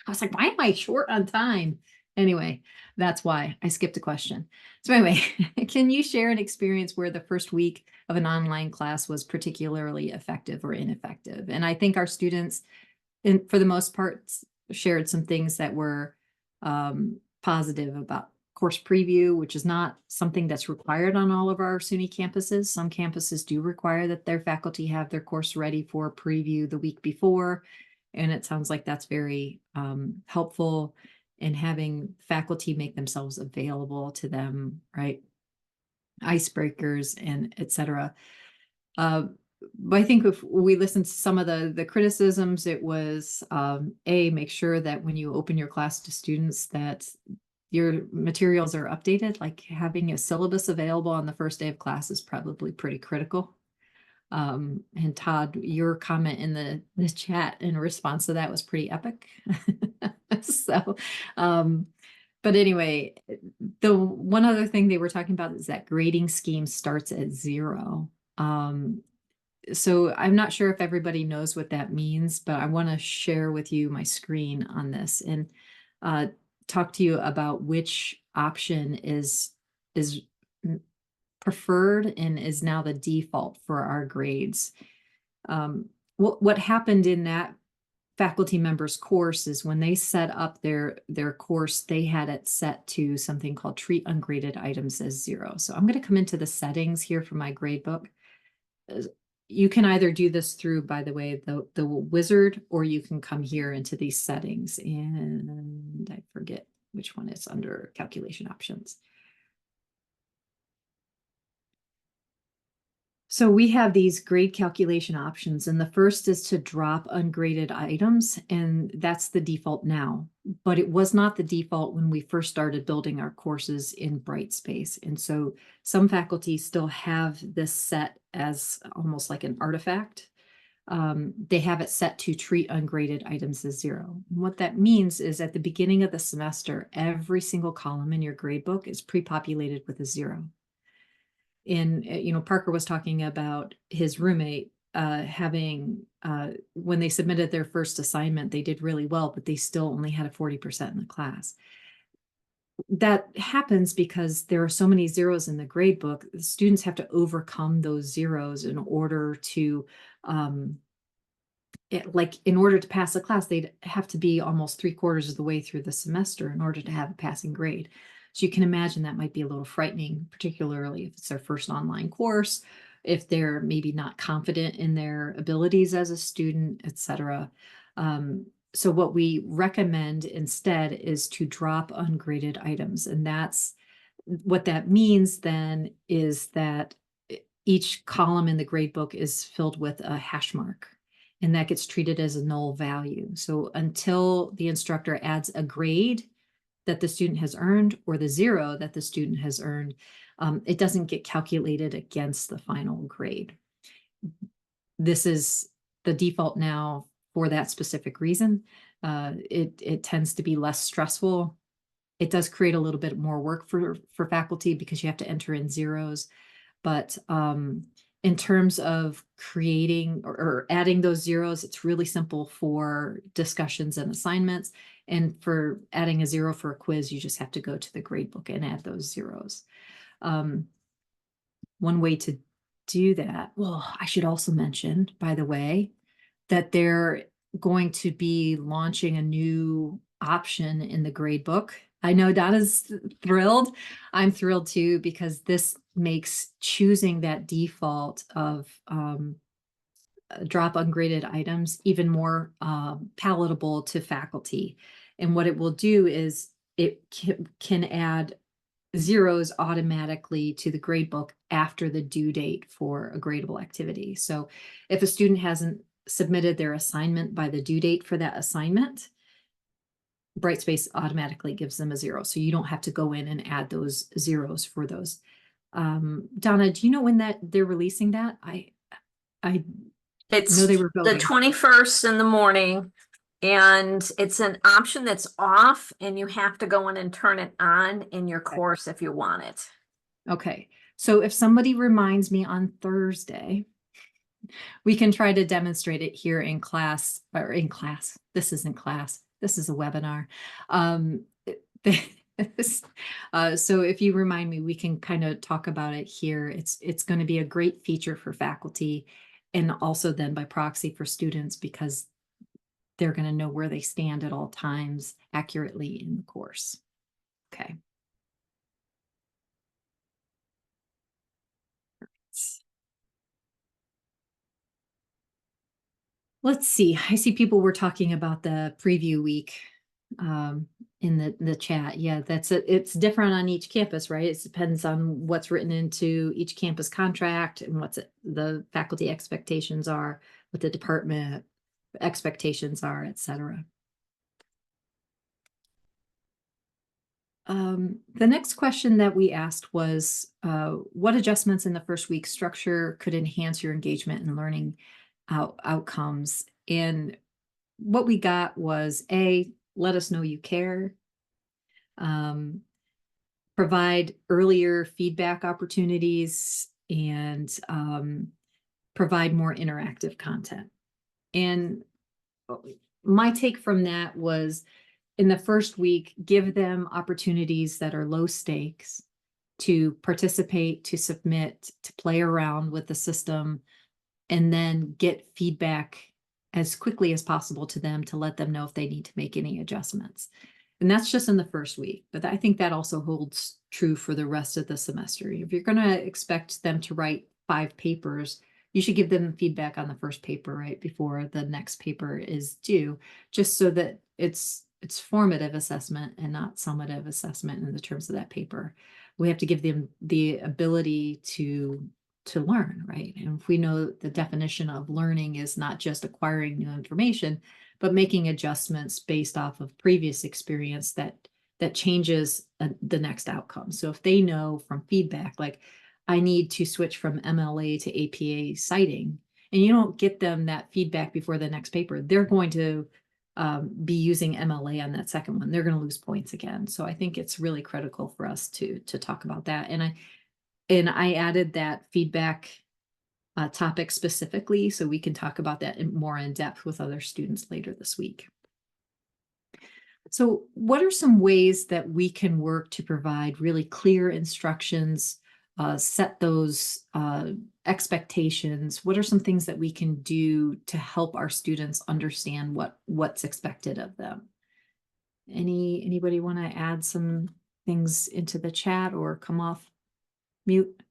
S1: was like, why am I short on time? Anyway, that's why I skipped a question. So anyway, can you share an experience where the first week of an online class was particularly effective or ineffective? And I think our students, for the most part, shared some things that were positive about course preview, which is not something that's required on all of our SUNY campuses. Some campuses do require that their faculty have their course ready for preview the week before. And it sounds like that's very helpful in having faculty make themselves available to them, right? Icebreakers and et cetera. But I think if we listen to some of the criticisms, it was make sure that when you open your class to students that your materials are updated, like having a syllabus available on the first day of class is probably pretty critical. And Todd, your comment in the chat in response to that was pretty epic. So, but anyway, the one other thing they were talking about is that grading scheme starts at 0. So I'm not sure if everybody knows what that means, but I want to share with you my screen on this and talk to you about which option is preferred and is now the default for our grades. What happened in that faculty member's course is when they set up their course, they had it set to something called treat ungraded items as 0. So I'm going to come into the settings here for my grade book. You can either do this through, by the way, the wizard, or you can come here into these settings, and I forget which one is under calculation options. So we have these grade calculation options, and the first is to drop ungraded items, and that's the default now. But it was not the default when we first started building our courses in Brightspace. And so some faculty still have this set as almost like an artifact. They have it set to treat ungraded items as 0. And what that means is at the beginning of the semester, every single column in your grade book is pre-populated with a 0. And, Parker was talking about his roommate having, when they submitted their first assignment, they did really well, but they still only had a 40% in the class. That happens because there are so many zeros in the grade book. The students have to overcome those zeros in order to, in order to pass a class, they'd have to be almost 3/4 of the way through the semester in order to have a passing grade. So you can imagine that might be a little frightening, particularly if it's their first online course, if they're maybe not confident in their abilities as a student, et cetera. So what we recommend instead is to drop ungraded items. And that's what that means then is that each column in the grade book is filled with a hash mark, and that gets treated as a null value. So until the instructor adds a grade that the student has earned or the 0 that the student has earned, it doesn't get calculated against the final grade. This is the default now for that specific reason. It tends to be less stressful. It does create a little bit more work for faculty because you have to enter in zeros. But in terms of creating or adding those zeros, it's really simple for discussions and assignments. And for adding a 0 for a quiz, you just have to go to the gradebook and add those zeros. One way to do that, well, I should also mention, by the way, that they're going to be launching a new option in the gradebook. I know Donna's thrilled. I'm thrilled too, because this makes choosing that default of drop ungraded items even more palatable to faculty. And what it will do is it can add zeros automatically to the gradebook after the due date for a gradable activity. So if a student hasn't submitted their assignment by the due date for that assignment, Brightspace automatically gives them a 0. So you don't have to go in and add those zeros for those. Donna, do you know when that they're releasing that?
S6: It's
S1: know they were
S6: the
S1: voting.
S6: 21st in the morning. And it's an option that's off and you have to go in and turn it on in your course if you want it.
S1: Okay, so if somebody reminds me on Thursday, we can try to demonstrate it here in class, or in class. This isn't class. This is a webinar. So if you remind me, we can kind of talk about it here. It's going to be a great feature for faculty and also then by proxy for students, because they're going to know where they stand at all times accurately in the course. Okay. Let's see. I see people were talking about the preview week in the chat. Yeah, it's different on each campus, right? It depends on what's written into each campus contract and what's the faculty expectations are, what the department expectations are, etc. The next question that we asked was, what adjustments in the first week structure could enhance your engagement and learning outcomes? And what we got was A, let us know you care. Provide earlier feedback opportunities and provide more interactive content. And my take from that was, in the first week, give them opportunities that are low stakes to participate, to submit, to play around with the system, and then get feedback as quickly as possible to them to let them know if they need to make any adjustments. And that's just in the first week, but I think that also holds true for the rest of the semester. If you're going to expect them to write 5 papers, you should give them feedback on the first paper right before the next paper is due, just so that it's formative assessment and not summative assessment in the terms of that paper. We have to give them the ability to learn, right? And if we know the definition of learning is not just acquiring new information, but making adjustments based off of previous experience that changes the next outcome. So if they know from feedback, like, I need to switch from MLA to APA citing, and you don't get them that feedback before the next paper, they're going to be using MLA on that second one. They're going to lose points again. So I think it's really critical for us to talk about that. And I added that feedback topic specifically so we can talk about that more in depth with other students later this week. So what are some ways that we can work to provide really clear instructions, set those expectations? What are some things that we can do to help our students understand what's expected of them? Anybody want to add some things into the chat or come off mute?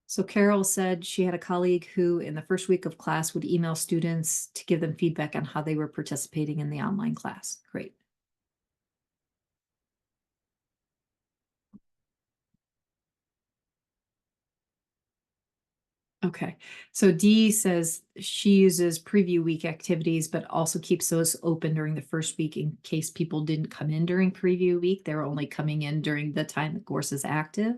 S1: So Carol said she had a colleague who in the first week of class would email students to give them feedback on how they were participating in the online class. Great. Okay, so Dee says she uses preview week activities, but also keeps those open during the first week in case people didn't come in during preview week. They're only coming in during the time the course is active.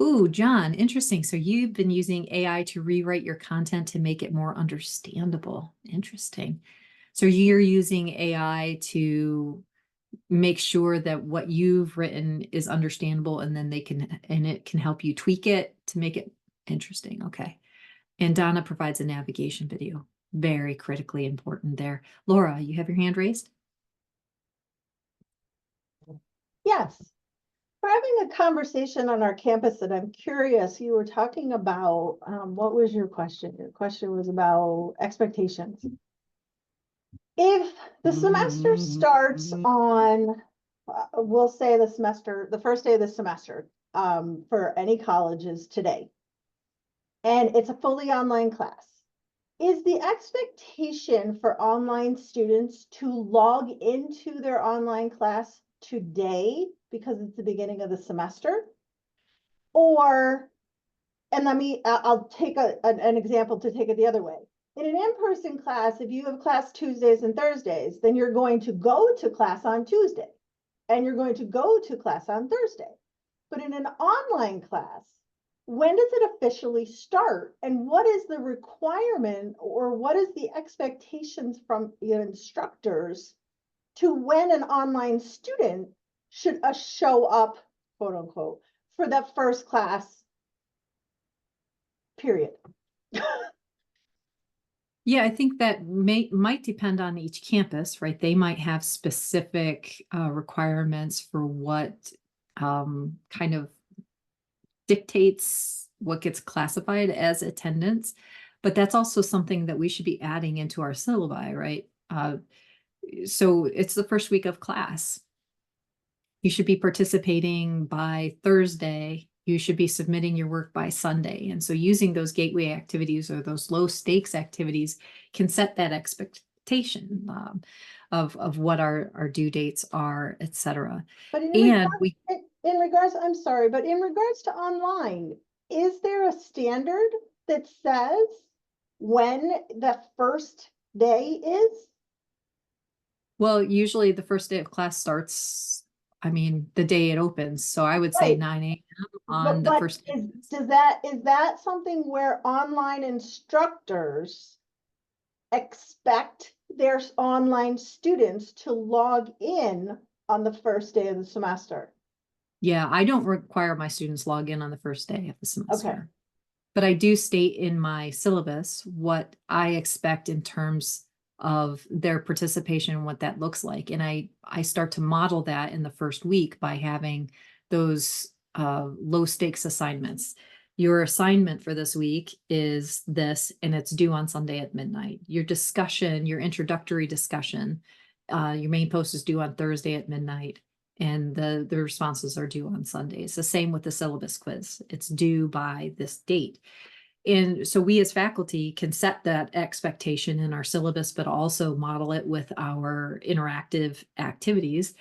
S1: Ooh, John, interesting. So you've been using AI to rewrite your content to make it more understandable. Interesting. So you're using AI to make sure that what you've written is understandable, and then it can help you tweak it to make it interesting. Okay. And Donna provides a navigation video. Very critically important there. Laura, you have your hand raised?
S10: Yes. We're having a conversation on our campus and I'm curious, you were talking about, what was your question? Your question was about expectations. If the semester starts on, we'll say the first day of the semester, for any colleges today, and it's a fully online class, is the expectation for online students to log into their online class today because it's the beginning of the semester? Or, and I'll take an example to take it the other way. In an in-person class, if you have class Tuesdays and Thursdays, then you're going to go to class on Tuesday. and you're going to go to class on Thursday. But in an online class, when does it officially start? And what is the requirement or what is the expectations from the instructors to when an online student should show up, quote unquote, for that first class period?
S1: Yeah, I think that might depend on each campus, right? They might have specific requirements for what kind of dictates what gets classified as attendance, but that's also something that we should be adding into our syllabi, right? So it's the first week of class. You should be participating by Thursday. You should be submitting your work by Sunday. And so using those gateway activities or those low stakes activities can set that expectation of what our due dates are, et cetera.
S10: But
S1: And
S10: I'm sorry, but in regards to online, is there a standard that says when the first day is?
S1: well, usually the first day of class starts, I mean, the day it opens. So I would say
S10: Right.
S1: 9 a.m. on the
S10: But
S1: first day.
S10: is that something where online instructors expect their online students to log in on the first day of the semester?
S1: Yeah, I don't require my students log in on the first day of the semester. But I do state in my syllabus what I expect in terms of their participation and what that looks like. And I start to model that in the first week by having those low stakes assignments. Your assignment for this week is this, and it's due on Sunday at midnight. Your discussion, your introductory discussion, your main post is due on Thursday at midnight. And the responses are due on Sunday. It's the same with the syllabus quiz. It's due by this date. And so we as faculty can set that expectation in our syllabus, but also model it with our interactive activities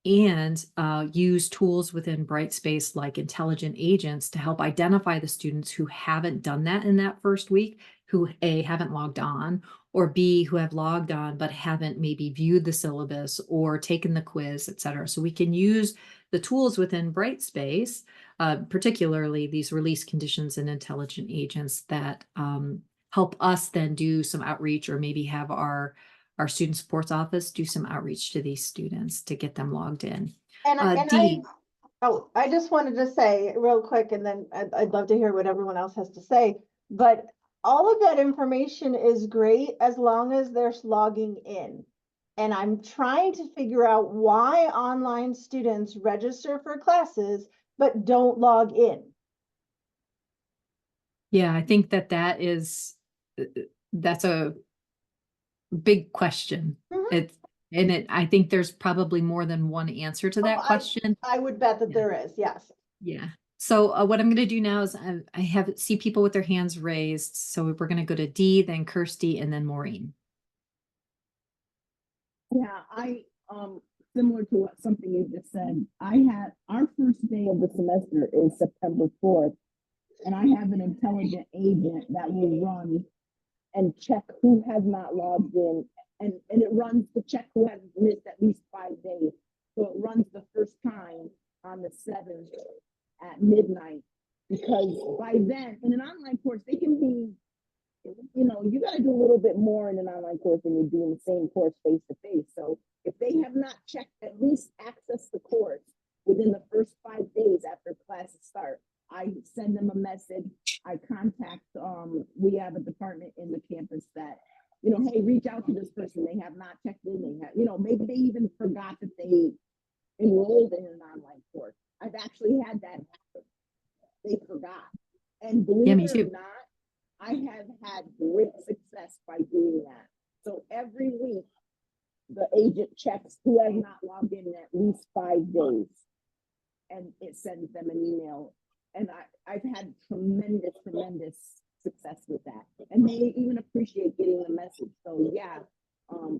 S1: and use tools within Brightspace like intelligent agents to help identify the students who haven't done that in that first week, who A, haven't logged on, or B, who have logged on but haven't maybe viewed the syllabus or taken the quiz, et cetera. So we can use the tools within Brightspace, particularly these release conditions and intelligent agents that help us then do some outreach or maybe have our student supports office do some outreach to these students to get them logged in.
S10: I just wanted to say real quick, and then I'd love to hear what everyone else has to say, but all of that information is great as long as there's logging in. And I'm trying to figure out why online students register for classes but don't log in.
S1: Yeah, I think that's a big question. I think there's probably more than one answer to that question.
S10: I would bet that there is, yes.
S1: Yeah. So what I'm going to do now is I see people with their hands raised. So we're going to go to Dee, then Kirsty, and then Maureen.
S11: Yeah, similar to something you just said, our first day of the semester is September 4th, and I have an intelligent agent that will run and check who has not logged in, and it runs to check who has missed at least 5 days. So it runs the first time on the 7th at midnight, because by then, in an online course, they can be, you got to do a little bit more in an online course than you do in the same course face to face. So if they have not checked, at least access the course within the first 5 days after classes start, I send them a message. I contact, we have a department in the campus that, hey, reach out to this person. They have not checked in. They have, maybe they even forgot that they enrolled in an online course. I've actually had that happen. They forgot. And believe it or not, I have had great success by doing that. So every week, the agent checks who has not logged in at least 5 days, and it sends them an email. And I've had tremendous success with that. And they even appreciate getting the message. So yeah,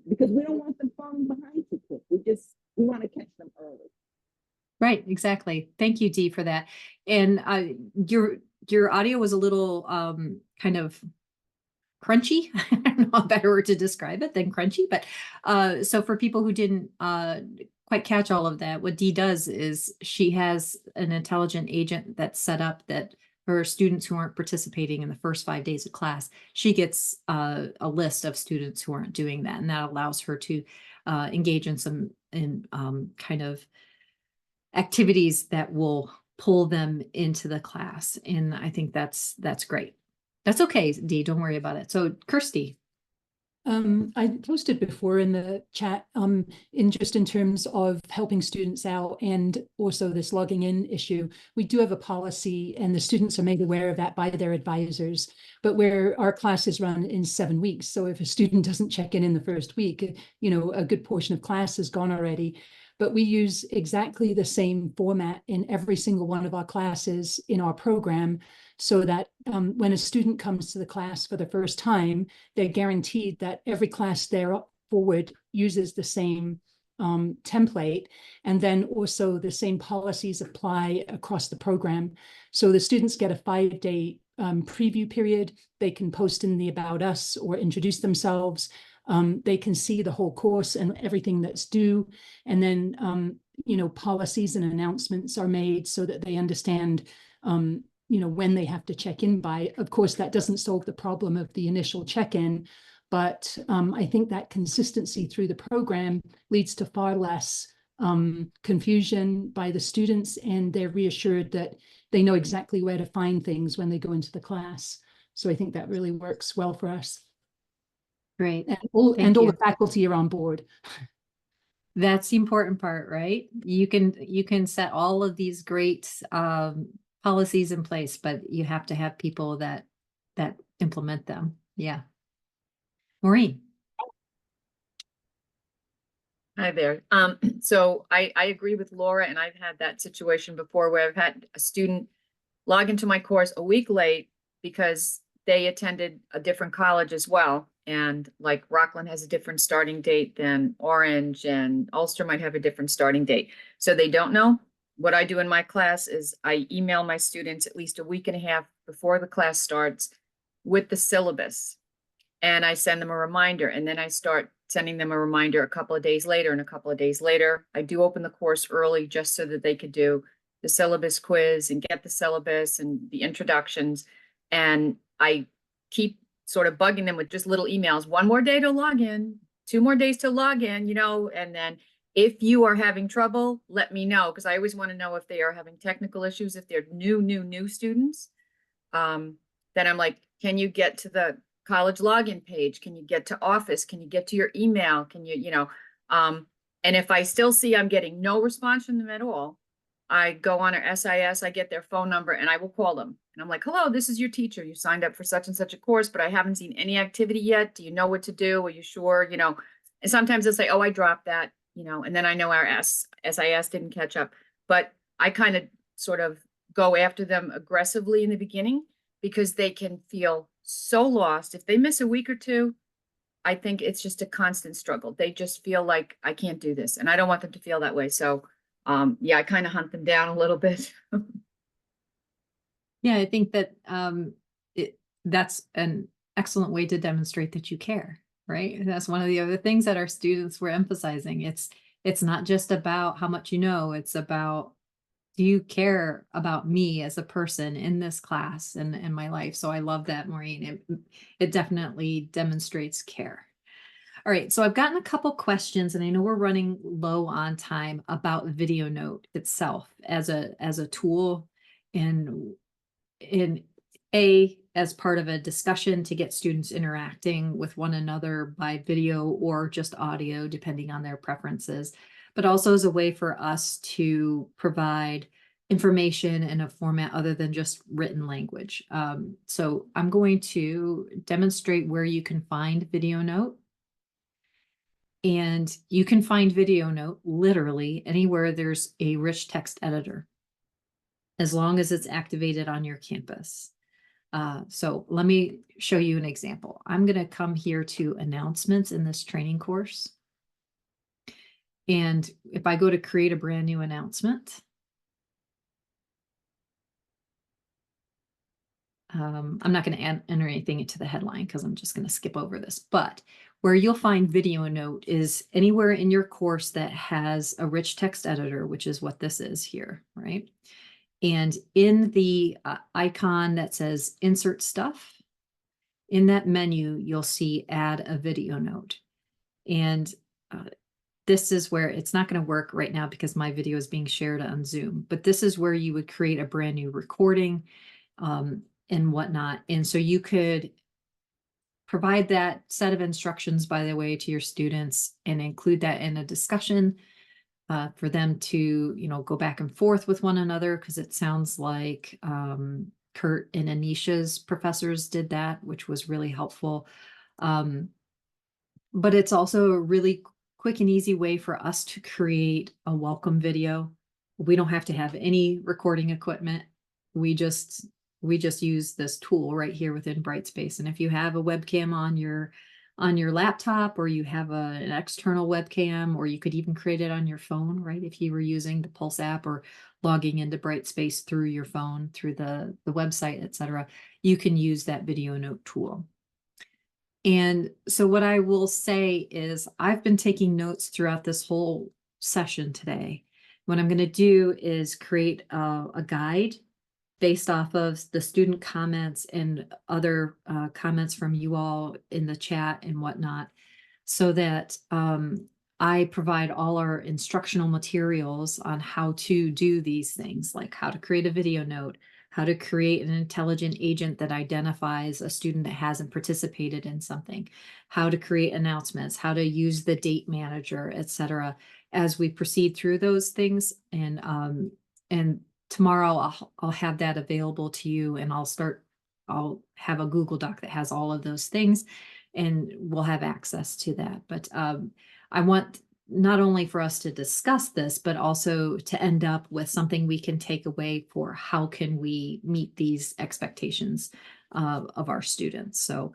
S11: because we don't want them falling behind too quick. We want to catch them early.
S1: Right, exactly. Thank you, Dee, for that. And your audio was a little kind of crunchy. I don't know a better word to describe it than crunchy, but so for people who didn't quite catch all of that. What Dee does is she has an intelligent agent that's set up that for students who aren't participating in the first 5 days of class, she gets a list of students who aren't doing that, and that allows her to engage in some kind of activities that will pull them into the class. And I think that's great. That's okay, Dee, don't worry about it. So Kirsty.
S12: I posted before in the chat, in terms of helping students out and also this logging in issue. We do have a policy and the students are made aware of that by their advisors, but where our classes run in 7 weeks. So if a student doesn't check in the first week, you know, a good portion of class is gone already. But we use exactly the same format in every single one of our classes in our program, so that when a student comes to the class for the first time, they're guaranteed that every class forward uses the same template, and then also the same policies apply across the program. So the students get a 5-day preview period. They can post in the About Us or introduce themselves. They can see the whole course and everything that's due. And then, you know, policies and announcements are made so that they understand, you know, when they have to check in by. Of course, that doesn't solve the problem of the initial check-in, but I think that consistency through the program leads to far less confusion by the students, and they're reassured that they know exactly where to find things when they go into the class. So I think that really works well for us.
S1: Great.
S12: And all
S1: Thank you.
S12: the faculty are on board.
S1: That's the important part, right? You can set all of these great policies in place, but you have to have people that implement them. Yeah. Maureen.
S13: Hi there. So I agree with Laura, and I've had that situation before where I've had a student log into my course a week late because they attended a different college as well. And like Rockland has a different starting date than Orange, and Ulster might have a different starting date. So they don't know. What I do in my class is I email my students at least a week and a half before the class starts with the syllabus. And I send them a reminder, and then I start sending them a reminder a couple of days later and a couple of days later. I do open the course early just so that they could do the syllabus quiz and get the syllabus and the introductions. And I keep sort of bugging them with just little emails, 1 more day to log in, 2 more days to log in, you know, and then if you are having trouble, let me know, because I always want to know if they are having technical issues, if they're new students. Then I'm like, can you get to the college login page? Can you get to Office? Can you get to your email? Can you, you know, and if I still see I'm getting no response from them at all, I go on our SIS, I get their phone number, and I will call them. And I'm like, hello, this is your teacher. You signed up for such and such a course, but I haven't seen any activity yet. Do you know what to do? Are you sure? You know, and sometimes they'll say, oh, I dropped that, you know, and then I know our SIS didn't catch up. But I kind of sort of go after them aggressively in the beginning because they can feel so lost. If they miss a week or two, I think it's just a constant struggle. They just feel like I can't do this, and I don't want them to feel that way. So yeah, I kind of hunt them down a little bit.
S1: Yeah, I think that that's an excellent way to demonstrate that you care, right? And that's one of the other things that our students were emphasizing. It's not just about how much you know, it's about, do you care about me as a person in this class and in my life? So I love that, Maureen. It definitely demonstrates care. All right, so I've gotten a couple questions, and I know we're running low on time, about VideoNote itself as a tool as part of a discussion to get students interacting with one another by video or just audio, depending on their preferences, but also as a way for us to provide information in a format other than just written language. So I'm going to demonstrate where you can find VideoNote. And you can find VideoNote literally anywhere there's a rich text editor, as long as it's activated on your campus. So let me show you an example. I'm going to come here to announcements in this training course. And if I go to create a brand new announcement, I'm not going to enter anything into the headline because I'm just going to skip over this, but where you'll find video note is anywhere in your course that has a rich text editor, which is what this is here, right? And in the icon that says insert stuff, in that menu, you'll see add a video note. And this is where it's not going to work right now because my video is being shared on Zoom, but this is where you would create a brand new recording and whatnot. And so you could provide that set of instructions, by the way, to your students and include that in a discussion for them to, go back and forth with one another, because it sounds like Kurt and Anisha's professors did that, which was really helpful. But it's also a really quick and easy way for us to create a welcome video. We don't have to have any recording equipment. We just use this tool right here within Brightspace. And if you have a webcam on your laptop, or you have an external webcam, or you could even create it on your phone, right? If you were using the Pulse app or logging into Brightspace through your phone, through the website, etc., you can use that video note tool. And so what I will say is I've been taking notes throughout this whole session today. What I'm going to do is create a guide based off of the student comments and other comments from you all in the chat and whatnot, so that I provide all our instructional materials on how to do these things, like how to create a video note, how to create an intelligent agent that identifies a student that hasn't participated in something, how to create announcements, how to use the date manager, etc. As we proceed through those things. And tomorrow I'll have that available to you, and I'll have a Google Doc that has all of those things, and we'll have access to that. But I want not only for us to discuss this, but also to end up with something we can take away for how can we meet these expectations of our students. So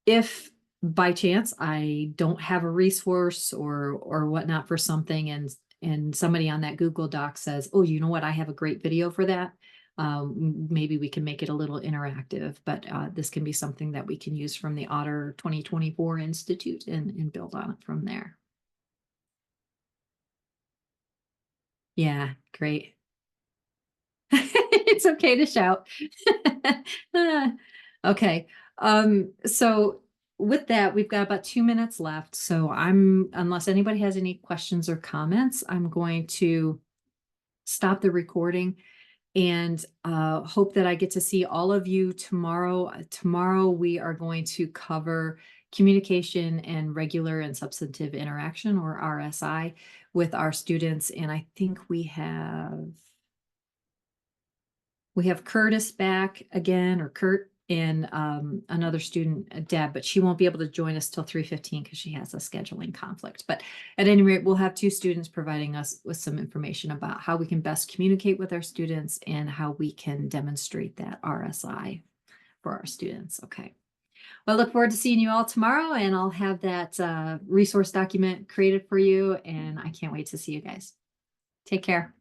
S1: if by chance I don't have a resource or whatnot for something, and somebody on that Google Doc says, oh, you know what, I have a great video for that, maybe we can make it a little interactive, but this can be something that we can use from the Otter 2024 Institute and build on it from there. Yeah, great. It's okay to shout. Okay. So with that, we've got about 2 minutes left. So unless anybody has any questions or comments, I'm going to stop the recording and hope that I get to see all of you tomorrow. Tomorrow, we are going to cover communication and regular and substantive interaction, or RSI, with our students. And I think we have Curtis back again, or Kurt, and another student, Deb, but she won't be able to join us till 3:15 because she has a scheduling conflict. But at any rate, we'll have 2 students providing us with some information about how we can best communicate with our students and how we can demonstrate that RSI for our students. Okay. Well, I look forward to seeing you all tomorrow, and I'll have that resource document created for you, and I can't wait to see you guys. Take care.